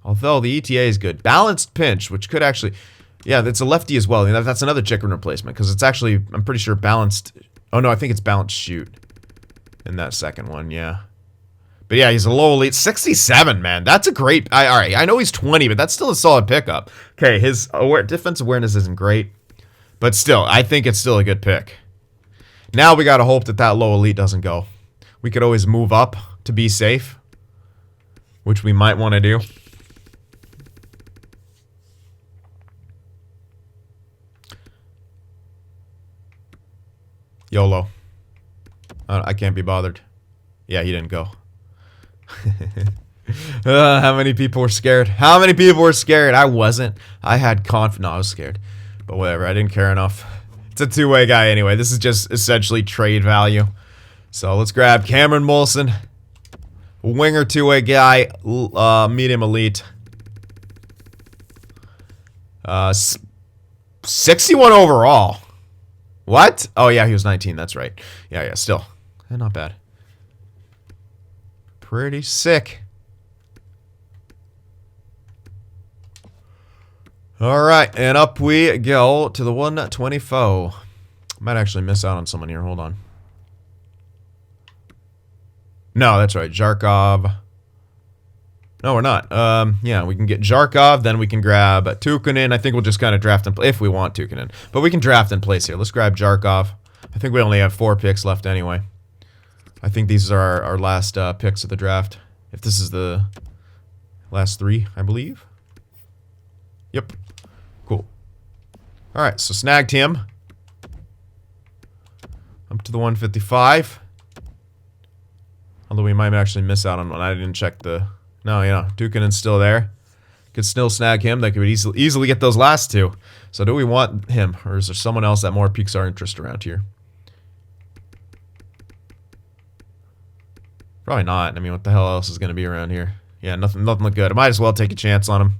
S1: Although the ETA is good. Balanced pinch, which could actually... Yeah, that's a lefty as well. That's another Chychrun replacement, because it's actually, I'm pretty sure, balanced... Oh, no, I think it's balanced shoot in that second one, yeah. But yeah, he's a low elite. 67, man. That's a great... all right, I know he's 20, but that's still a solid pickup. Okay, his defense awareness isn't great, but still, I think it's still a good pick. Now we got to hope that low elite doesn't go. We could always move up to be safe, which we might want to do. YOLO. I can't be bothered. Yeah, he didn't go. How many people were scared? How many people were scared? I wasn't. I had confidence. No, I was scared. But whatever, I didn't care enough. It's a two-way guy anyway. This is just essentially trade value. So let's grab Cameron Molson. Winger two-way guy. Medium elite. 61 overall. What? Oh, yeah, he was 19. That's right. Yeah, still. Not bad. Pretty sick. All right, and up we go to the 124. Might actually miss out on someone here. Hold on. No, that's right. Zharkov. No, we're not. Yeah, we can get Zharkov, then we can grab Tukkonen. I think we'll just kind of draft him if we want Tukkonen. But we can draft in place here. Let's grab Zharkov. I think we only have 4 picks left anyway. I think these are our last picks of the draft. If this is the last 3, I believe. Yep. Cool. Alright, so snagged him. Up to the 155. Although we might actually miss out on one. I didn't check the... No, yeah, Tukkonen's still there. Could still snag him. They could easily get those last 2. So do we want him? Or is there someone else that more piques our interest around here? Probably not. I mean, what the hell else is going to be around here? Yeah, nothing look good. I might as well take a chance on him.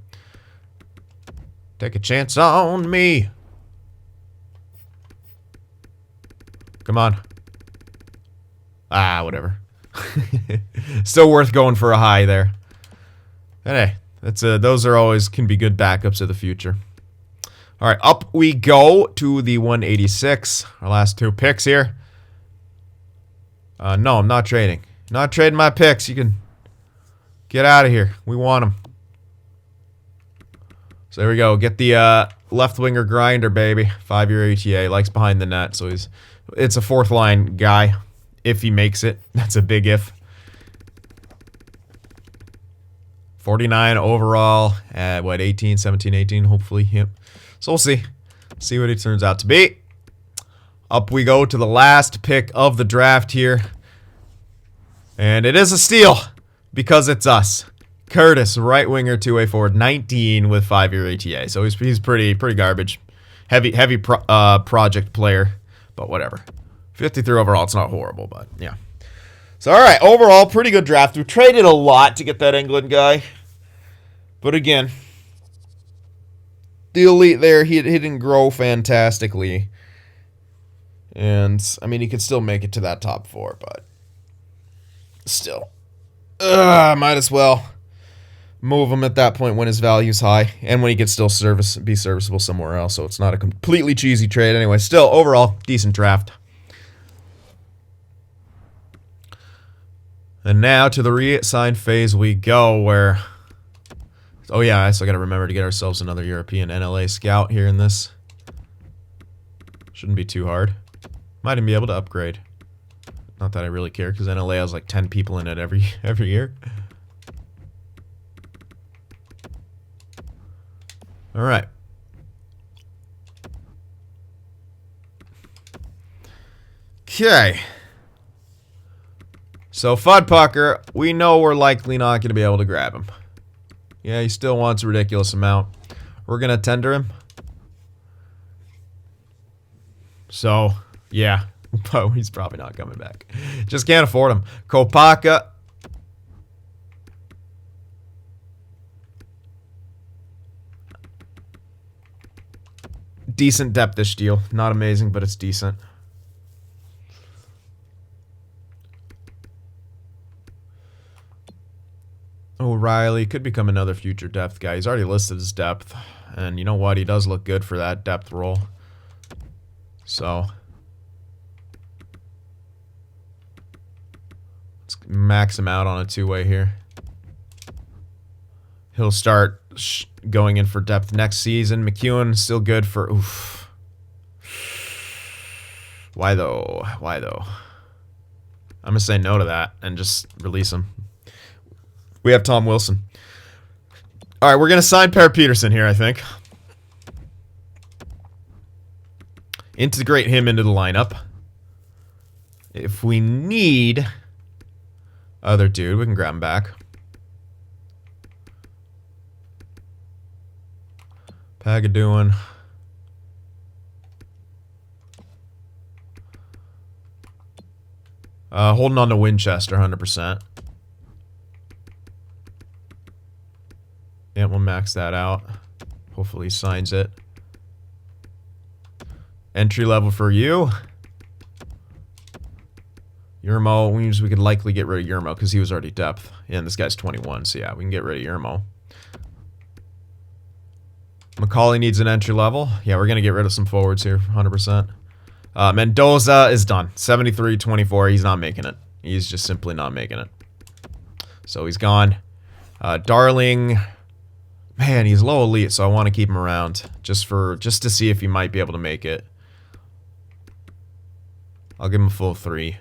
S1: Take a chance on me. Come on. Ah, whatever. Still worth going for a high there. And hey, that's those are always can be good backups of the future. All right, up we go to the 186. Our last 2 picks here. No, I'm not trading. Not trading my picks. You can get out of here. We want them. So there we go. Get the left winger grinder, baby. 5-year ATA. Likes behind the net. So it's a 4th line guy. If he makes it. That's a big if. 49 overall at what, 18, 17, 18, hopefully. Yep. So we'll see. See what it turns out to be. Up we go to the last pick of the draft here. And it is a steal because it's us. Curtis, right winger, 2-way forward, 19 with 5-year ATA. So he's pretty garbage. Heavy project player, but whatever. 53 overall, it's not horrible, but yeah. So, all right, overall, pretty good draft. We traded a lot to get that England guy. But again, the elite there, he didn't grow fantastically. And, I mean, he could still make it to that top 4, but still. Might as well move him at that point when his value's high. And when he could still be serviceable somewhere else. So it's not a completely cheesy trade. Anyway, still, overall, decent draft. And now to the re-sign phase we go, where... Oh yeah, I still gotta remember to get ourselves another European NLA scout here in this. Shouldn't be too hard. Might even be able to upgrade. Not that I really care, because NLA has like 10 people in it every year. Alright. Okay. So, Fudpucker, we know we're likely not going to be able to grab him. Yeah, he still wants a ridiculous amount. We're going to tender him. So, yeah. But he's probably not coming back. Just can't afford him. Kopaka. Decent depth-ish deal. Not amazing, but it's decent. O'Reilly could become another future depth guy. He's already listed as depth. And you know what? He does look good for that depth role. So let's max him out on a 2-way here. He'll start going in for depth next season. McEwen still good for... Oof. Why though? Why though? I'm going to say no to that and just release him. We have Tom Wilson. All right, we're going to sign Per Peterson here, I think. Integrate him into the lineup. If we need other dude, we can grab him back. Pagaduin. Holding on to Winchester, 100%. Yeah, we'll max that out. Hopefully he signs it. Entry level for you. Yermo, we could likely get rid of Yermo because he was already depth. Yeah, and this guy's 21, so yeah, we can get rid of Yermo. McCauley needs an entry level. Yeah, we're going to get rid of some forwards here, 100%. Mendoza is done. 73-24. He's not making it. He's just simply not making it. So he's gone. Darling, man, he's low elite, so I want to keep him around just to see if he might be able to make it. I'll give him a full 3.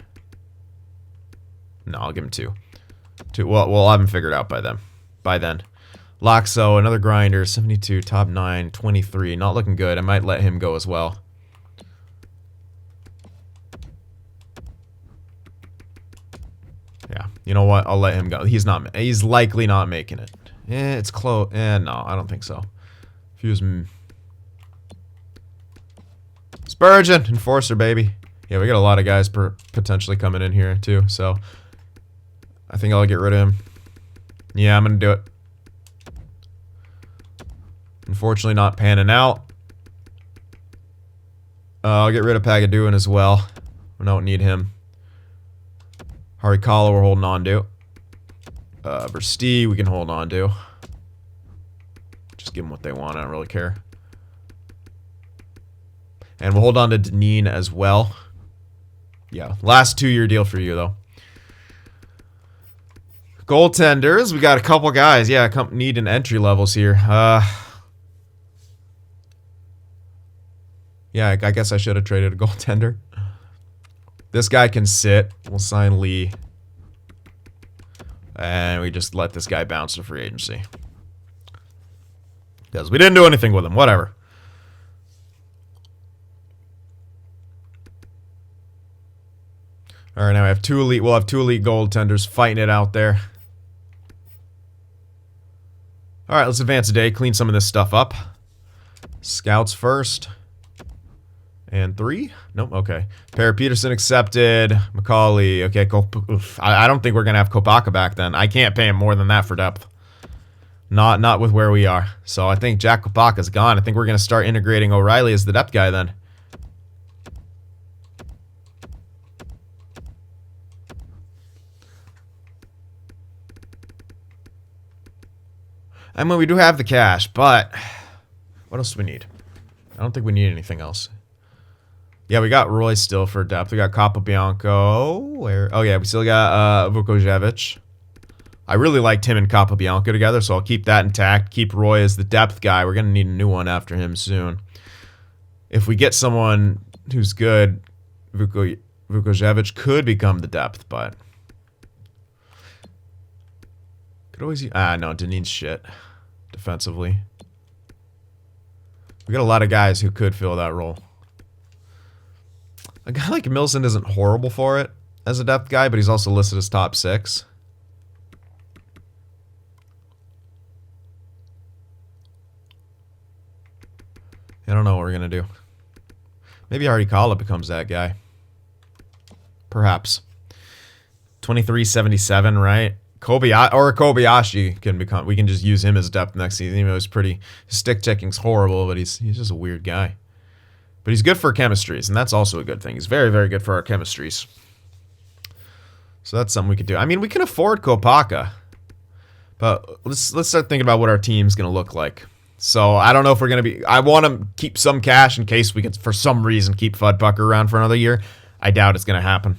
S1: No, I'll give him 2. 2. Well, we'll have him figured out by then. Loxo, another grinder, 72, top 9, 23. Not looking good. I might let him go as well. Yeah, you know what? I'll let him go. He's likely not making it. It's close. No, I don't think so. If he was Spurgeon, Enforcer, baby. Yeah, we got a lot of guys potentially coming in here too, so I think I'll get rid of him. Yeah, I'm gonna do it. Unfortunately, not panning out. I'll get rid of Pagaduin as well. We don't need him. Harikala we're holding on to. Versti we can hold on to. Just give them what they want. I don't really care. And we'll hold on to Deneen as well. Yeah, last 2-year deal for you though. Goaltenders, we got a couple guys. Yeah, need an entry levels here. Yeah, I guess I should have traded a goaltender. This guy can sit. We'll sign Lee. And we just let this guy bounce to free agency. Because we didn't do anything with him. Whatever. Alright, now we have 2 elite. We'll have 2 elite goaltenders fighting it out there. Alright, let's advance a day. Clean some of this stuff up. Scouts first. And 3? Nope, okay. Per Peterson accepted. Macaulay, okay. I don't think we're going to have Kopaka back then. I can't pay him more than that for depth. Not with where we are. So I think Jack Kopaka's gone. I think we're going to start integrating O'Reilly as the depth guy then. I mean, we do have the cash, but what else do we need? I don't think we need anything else. Yeah, we got Roy still for depth. We got Capobianco. Oh, yeah, we still got Vukojevic. I really liked him and Capobianco together, so I'll keep that intact. Keep Roy as the depth guy. We're going to need a new one after him soon. If we get someone who's good, Vukojevic could become the depth, but... Could always use... no, Deneen's shit. Defensively. We got a lot of guys who could fill that role. A guy like Milson isn't horrible for it as a depth guy, but he's also listed as top 6. I don't know what we're going to do. Maybe Harikala becomes that guy. Perhaps. 2377, right? Kobayashi can become... We can just use him as depth next season. Even though he's pretty... His stick checking's horrible, but he's just a weird guy. But he's good for chemistries, and that's also a good thing. He's very, very good for our chemistries. So that's something we could do. I mean, we can afford Kopaka. But let's start thinking about what our team's going to look like. So I don't know if we're going to be... I want to keep some cash in case we can, for some reason, keep Fudpucker around for another year. I doubt it's going to happen.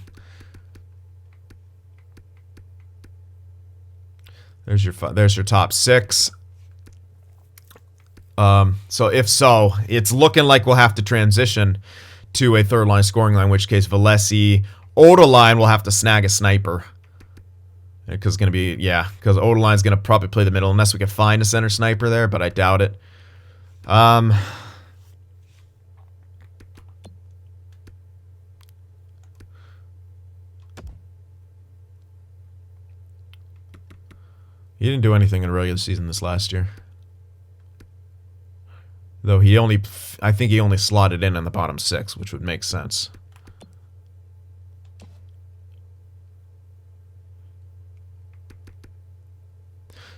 S1: There's your top 6. So if so, it's looking like we'll have to transition to a third line scoring line, in which case Valesi, Odoline will have to snag a sniper. Because it's going to be, yeah, because Odoline's going to probably play the middle unless we can find a center sniper there, but I doubt it. He didn't do anything in regular season this last year. Though I think he only slotted in the bottom 6, which would make sense.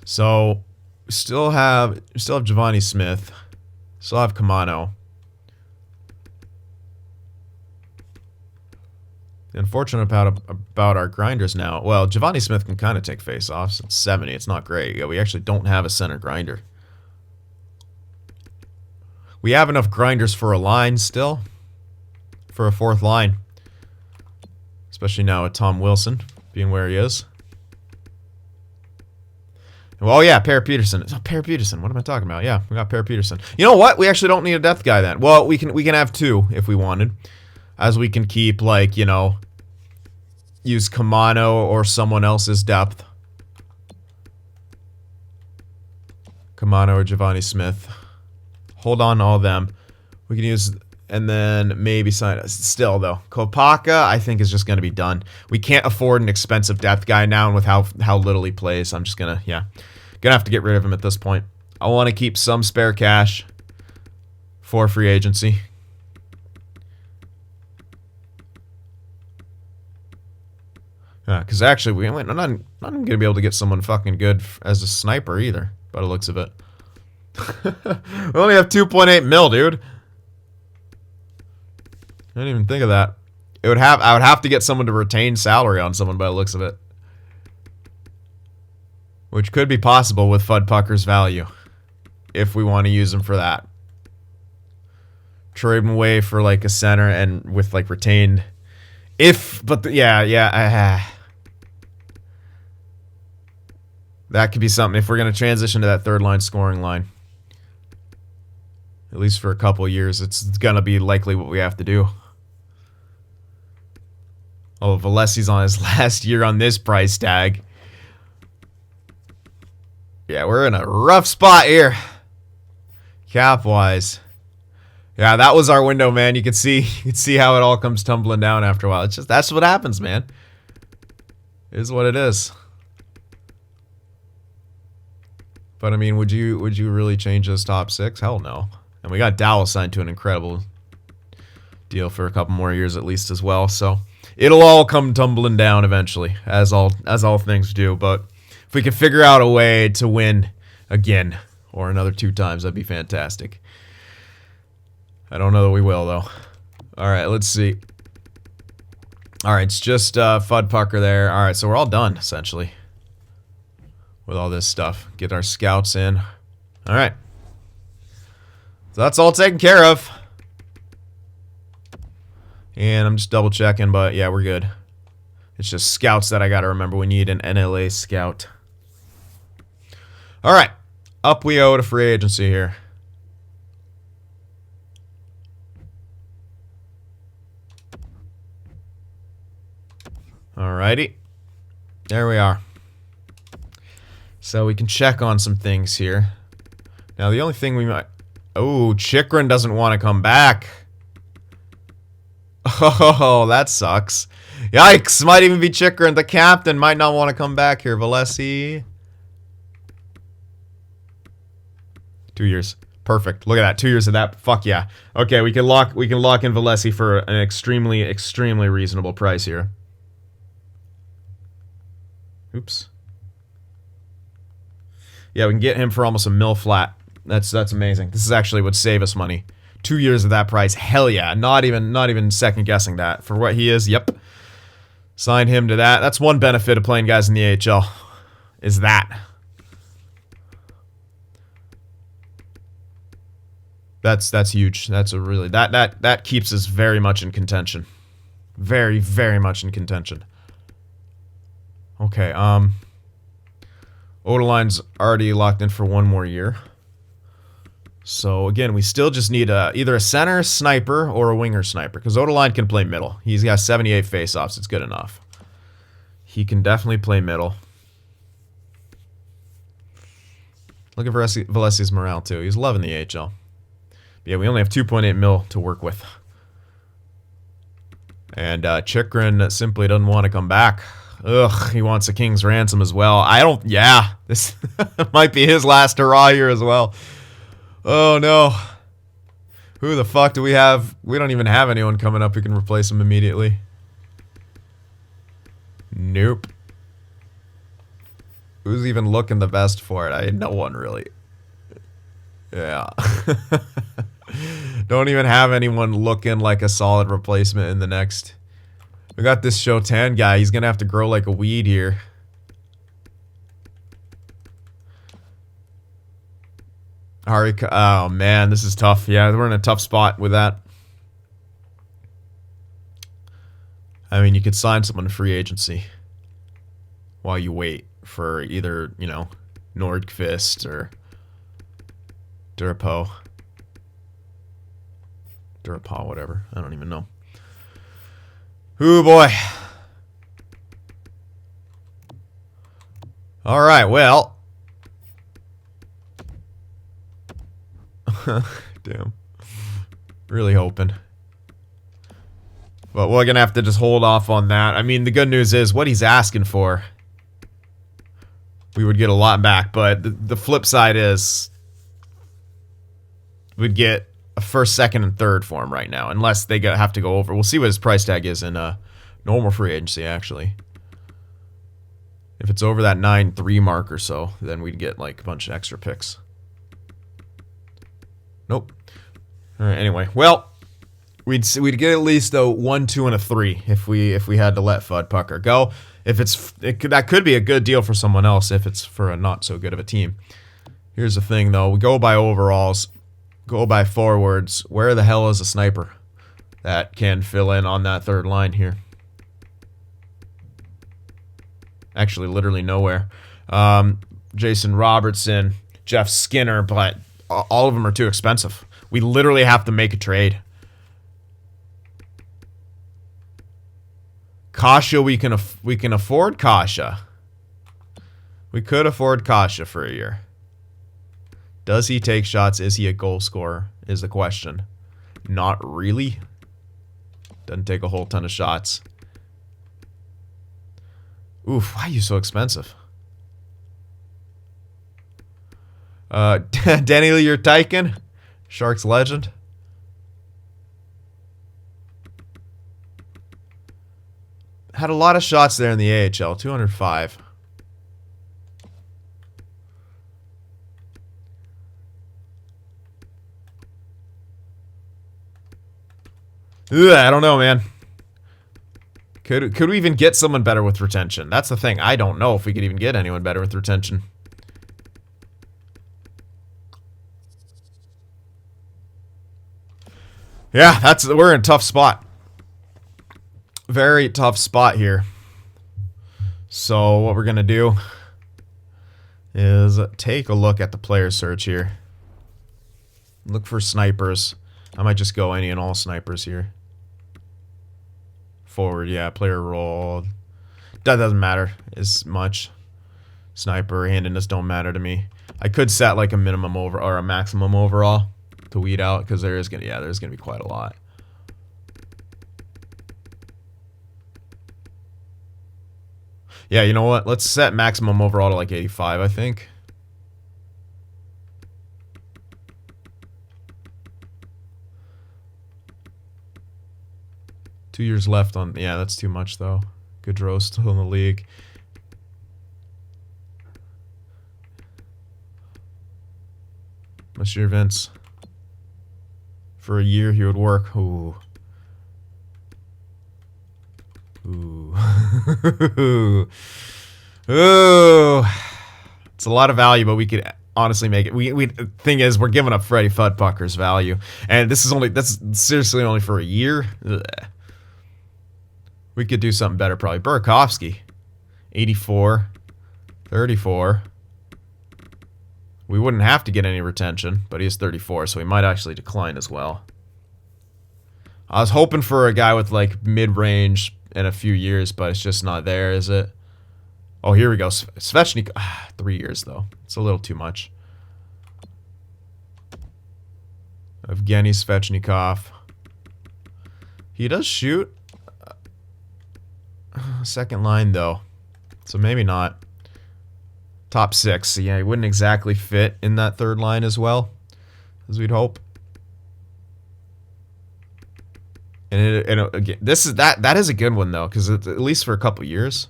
S1: So, we still have Giovanni Smith. Still have Kamano. The unfortunate about our grinders now, well, Giovanni Smith can kind of take face-offs. It's 70. It's not great. Yeah, we actually don't have a center grinder. We have enough grinders for a line still. For a 4th line. Especially now with Tom Wilson being where he is. Well, yeah, Per Peterson. Oh, Per Peterson. What am I talking about? Yeah, we got Per Peterson. You know what? We actually don't need a depth guy then. Well, we can have two if we wanted, as we can keep like, you know, use Kamano or someone else's depth. Kamano or Giovanni Smith. Hold on to all of them. We can use, and then maybe sign us. Still though, Kopaka I think is just going to be done. We can't afford an expensive depth guy now, and with how little he plays, I'm just gonna have to get rid of him at this point. I want to keep some spare cash for free agency. Yeah, because actually I'm not going to be able to get someone fucking good as a sniper either, by the looks of it. We only have 2.8 mil, dude. I didn't even think of that. I would have to get someone to retain salary on someone by the looks of it. Which could be possible with CynFtWProductions value. If we want to use him for that. Trade him away for like a center and with like retained. That could be something if we're going to transition to that third line scoring line. At least for a couple years, it's going to be likely what we have to do. Oh, Valesi's on his last year on this price tag. Yeah, we're in a rough spot here. Cap-wise. Yeah, that was our window, man. You can see how it all comes tumbling down after a while. It's just, that's what happens, man. It is what it is. But I mean, would you really change this top six? Hell no. And we got Dowell signed to an incredible deal for a couple more years at least as well. So it'll all come tumbling down eventually, as all things do. But if we can figure out a way to win again or another 2 times, that'd be fantastic. I don't know that we will though. All right, let's see. All right, it's just CynFtWProductions there. All right, so we're all done essentially with all this stuff. Get our scouts in. All right. So that's all taken care of. And I'm just double checking, but yeah, we're good. It's just scouts that I got to remember. We need an NLA scout. All right. Up we go to free agency here. Alrighty. There we are. So we can check on some things here. Now the only thing we might... Oh, Chychrun doesn't want to come back. Oh, that sucks. Yikes. Might even be Chychrun. The captain might not want to come back here. Valesi. 2 years. Perfect. Look at that. 2 years of that. Fuck yeah. Okay, we can lock in Valesi for an extremely, extremely reasonable price here. Oops. Yeah, we can get him for almost $1 mil flat. That's amazing. This is actually what save us money. 2 years of that price. Hell yeah. Not even second guessing that. For what he is, yep. Sign him to that. That's one benefit of playing guys in the AHL. Is that. That's huge. That's a really that keeps us very much in contention. Very, very much in contention. Okay, Odeline's already locked in for 1 more year. So, again, we still just need either a center sniper or a winger sniper. Because Odeline can play middle. He's got 78 faceoffs. It's good enough. He can definitely play middle. Look at Valesi's morale, too. He's loving the AHL. But yeah, we only have 2.8 mil to work with. And Chychrun simply doesn't want to come back. Ugh, he wants a king's ransom as well. Yeah, this might be his last hurrah here as well. Oh, no. Who the fuck do we have? We don't even have anyone coming up who can replace him immediately. Nope. Who's even looking the best for it? No one, really. Yeah. Don't even have anyone looking like a solid replacement in the next... We got this Shotan guy. He's going to have to grow like a weed here. Harika. Oh, man. This is tough. Yeah, we're in a tough spot with that. I mean, you could sign someone to free agency while you wait for either, you know, Nordqvist or Durapo, whatever. I don't even know. Ooh, boy. All right, well. Damn. Really hoping. But we're going to have to just hold off on that. I mean, the good news is what he's asking for, we would get a lot back. But the flip side is we'd get a first, second, and third for him right now. Unless they have to go over. We'll see what his price tag is in normal free agency, actually. If it's over that 9.3 mark or so, then we'd get like a bunch of extra picks. Nope. All right, anyway. Well, we'd get at least a 1, 2, and a 3 if we had to let Fud Pucker go. If that could be a good deal for someone else if it's for a not so good of a team. Here's the thing though, we go by overalls, go by forwards. Where the hell is a sniper that can fill in on that third line here? Actually, literally nowhere. Jason Robertson, Jeff Skinner, but all of them are too expensive. We literally have to make a trade. Kasha, we can afford Kasha. We could afford Kasha for a year. Does he take shots? Is he a goal scorer? Is the question. Not really. Doesn't take a whole ton of shots. Oof, why are you so expensive? Danny Lear-Teichen, Sharks legend. Had a lot of shots there in the AHL, 205. Ugh, I don't know, man. Could we even get someone better with retention? That's the thing. I don't know if we could even get anyone better with retention. Yeah, we're in a tough spot. Very tough spot here. So what we're gonna do is take a look at the player search here. Look for snipers. I might just go any and all snipers here. Forward, yeah, player role. That doesn't matter as much. Sniper, handedness don't matter to me. I could set like a minimum over or a maximum overall to weed out because there's gonna be quite a lot. Yeah, you know what? Let's set maximum overall to like 85, I think. Two years left on... Yeah, that's too much, though. Gaudreau's still in the league. Monsieur Vince. For a year, he would work. Ooh. Ooh. Ooh. It's a lot of value, but we could honestly make it. The thing is, we're giving up Freddie Fudpucker's value. And that's seriously only for a year. Ugh. We could do something better, probably. Burakovsky, 84, 34. We wouldn't have to get any retention, but he's 34, so he might actually decline as well. I was hoping for a guy with like mid-range in a few years, but it's just not there, is it? Oh, here we go. Svechnikov. 3 years, though. It's a little too much. Evgeny Svechnikov. He does shoot. Second line, though. So maybe not. Top 6. So yeah, he wouldn't exactly fit in that third line as well as we'd hope. And again, that is a good one, though, because at least for a couple years.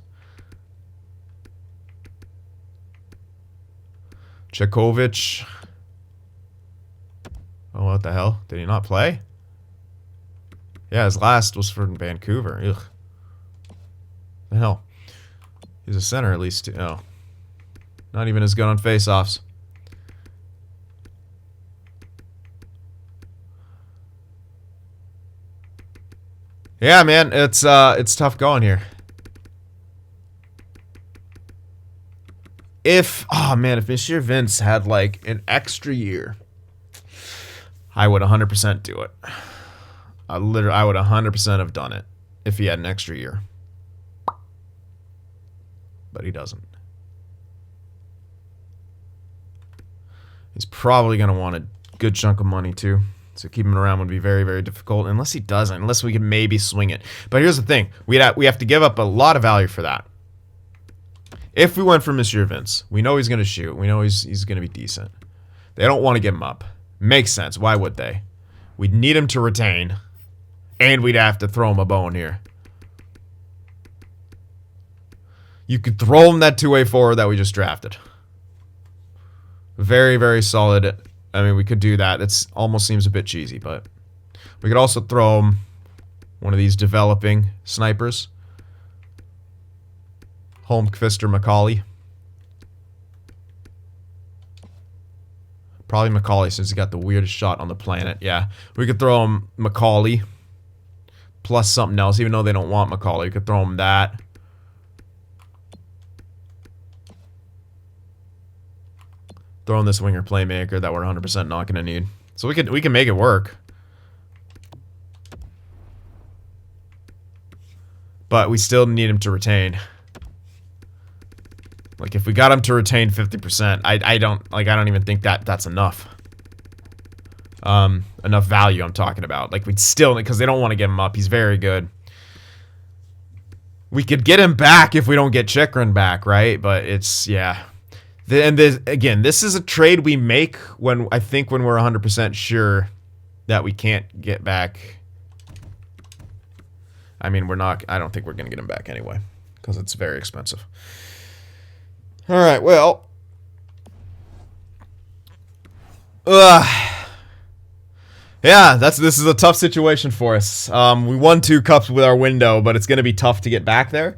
S1: Chekovich. Oh, what the hell? Did he not play? Yeah, his last was for Vancouver. Ugh. The hell? He's a center at least. Oh. Not even as good on face-offs. Yeah, man, it's tough going here. oh man, if Monsieur Vince had like an extra year, I would 100% do it. I would 100% have done it if he had an extra year. But he doesn't. He's probably going to want a good chunk of money too. So keeping him around would be very, very difficult. Unless he doesn't. Unless we can maybe swing it. But here's the thing. We have to give up a lot of value for that. If we went for Monsieur Vince, we know he's going to shoot. We know he's going to be decent. They don't want to give him up. Makes sense. Why would they? We'd need him to retain. And we'd have to throw him a bone here. You could throw him that two-way forward that we just drafted. Very, very solid. I mean, we could do that. It almost seems a bit cheesy, but we could also throw him one of these developing snipers. Holmqvist or McCauley. Probably McCauley since he got the weirdest shot on the planet. Yeah, we could throw him McCauley plus something else, even though they don't want McCauley. We could throw him that. Throw in this winger playmaker that we're 100% not going to need. So we can make it work. But we still need him to retain. Like if we got him to retain 50%, I don't even think that's enough. Enough value I'm talking about. Like we'd still, because they don't want to give him up. He's very good. We could get him back if we don't get Chikrin back, right? But it's, yeah. And again, this is a trade we make when I think when we're 100% sure that we can't get back. I mean, I don't think we're going to get him back anyway because it's very expensive. All right, well. Yeah, this is a tough situation for us. We won 2 cups with our window, but it's going to be tough to get back there.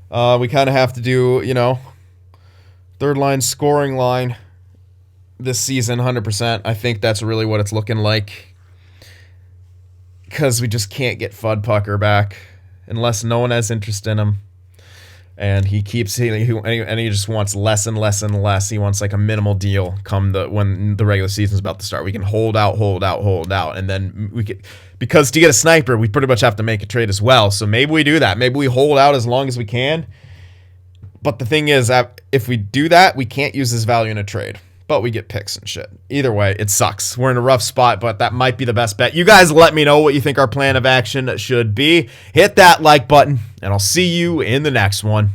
S1: We kind of have to do, third line scoring line this season, 100%. I think that's really what it's looking like. Because we just can't get Fudd Pucker back unless no one has interest in him. And he keeps and he just wants less and less and less. He wants like a minimal deal when the regular season's about to start. We can hold out, and then we could, because to get a sniper, we pretty much have to make a trade as well. So maybe we do that. Maybe we hold out as long as we can. But the thing is, if we do that, we can't use this value in a trade. But we get picks and shit. Either way, it sucks. We're in a rough spot, but that might be the best bet. You guys let me know what you think our plan of action should be. Hit that like button, and I'll see you in the next one.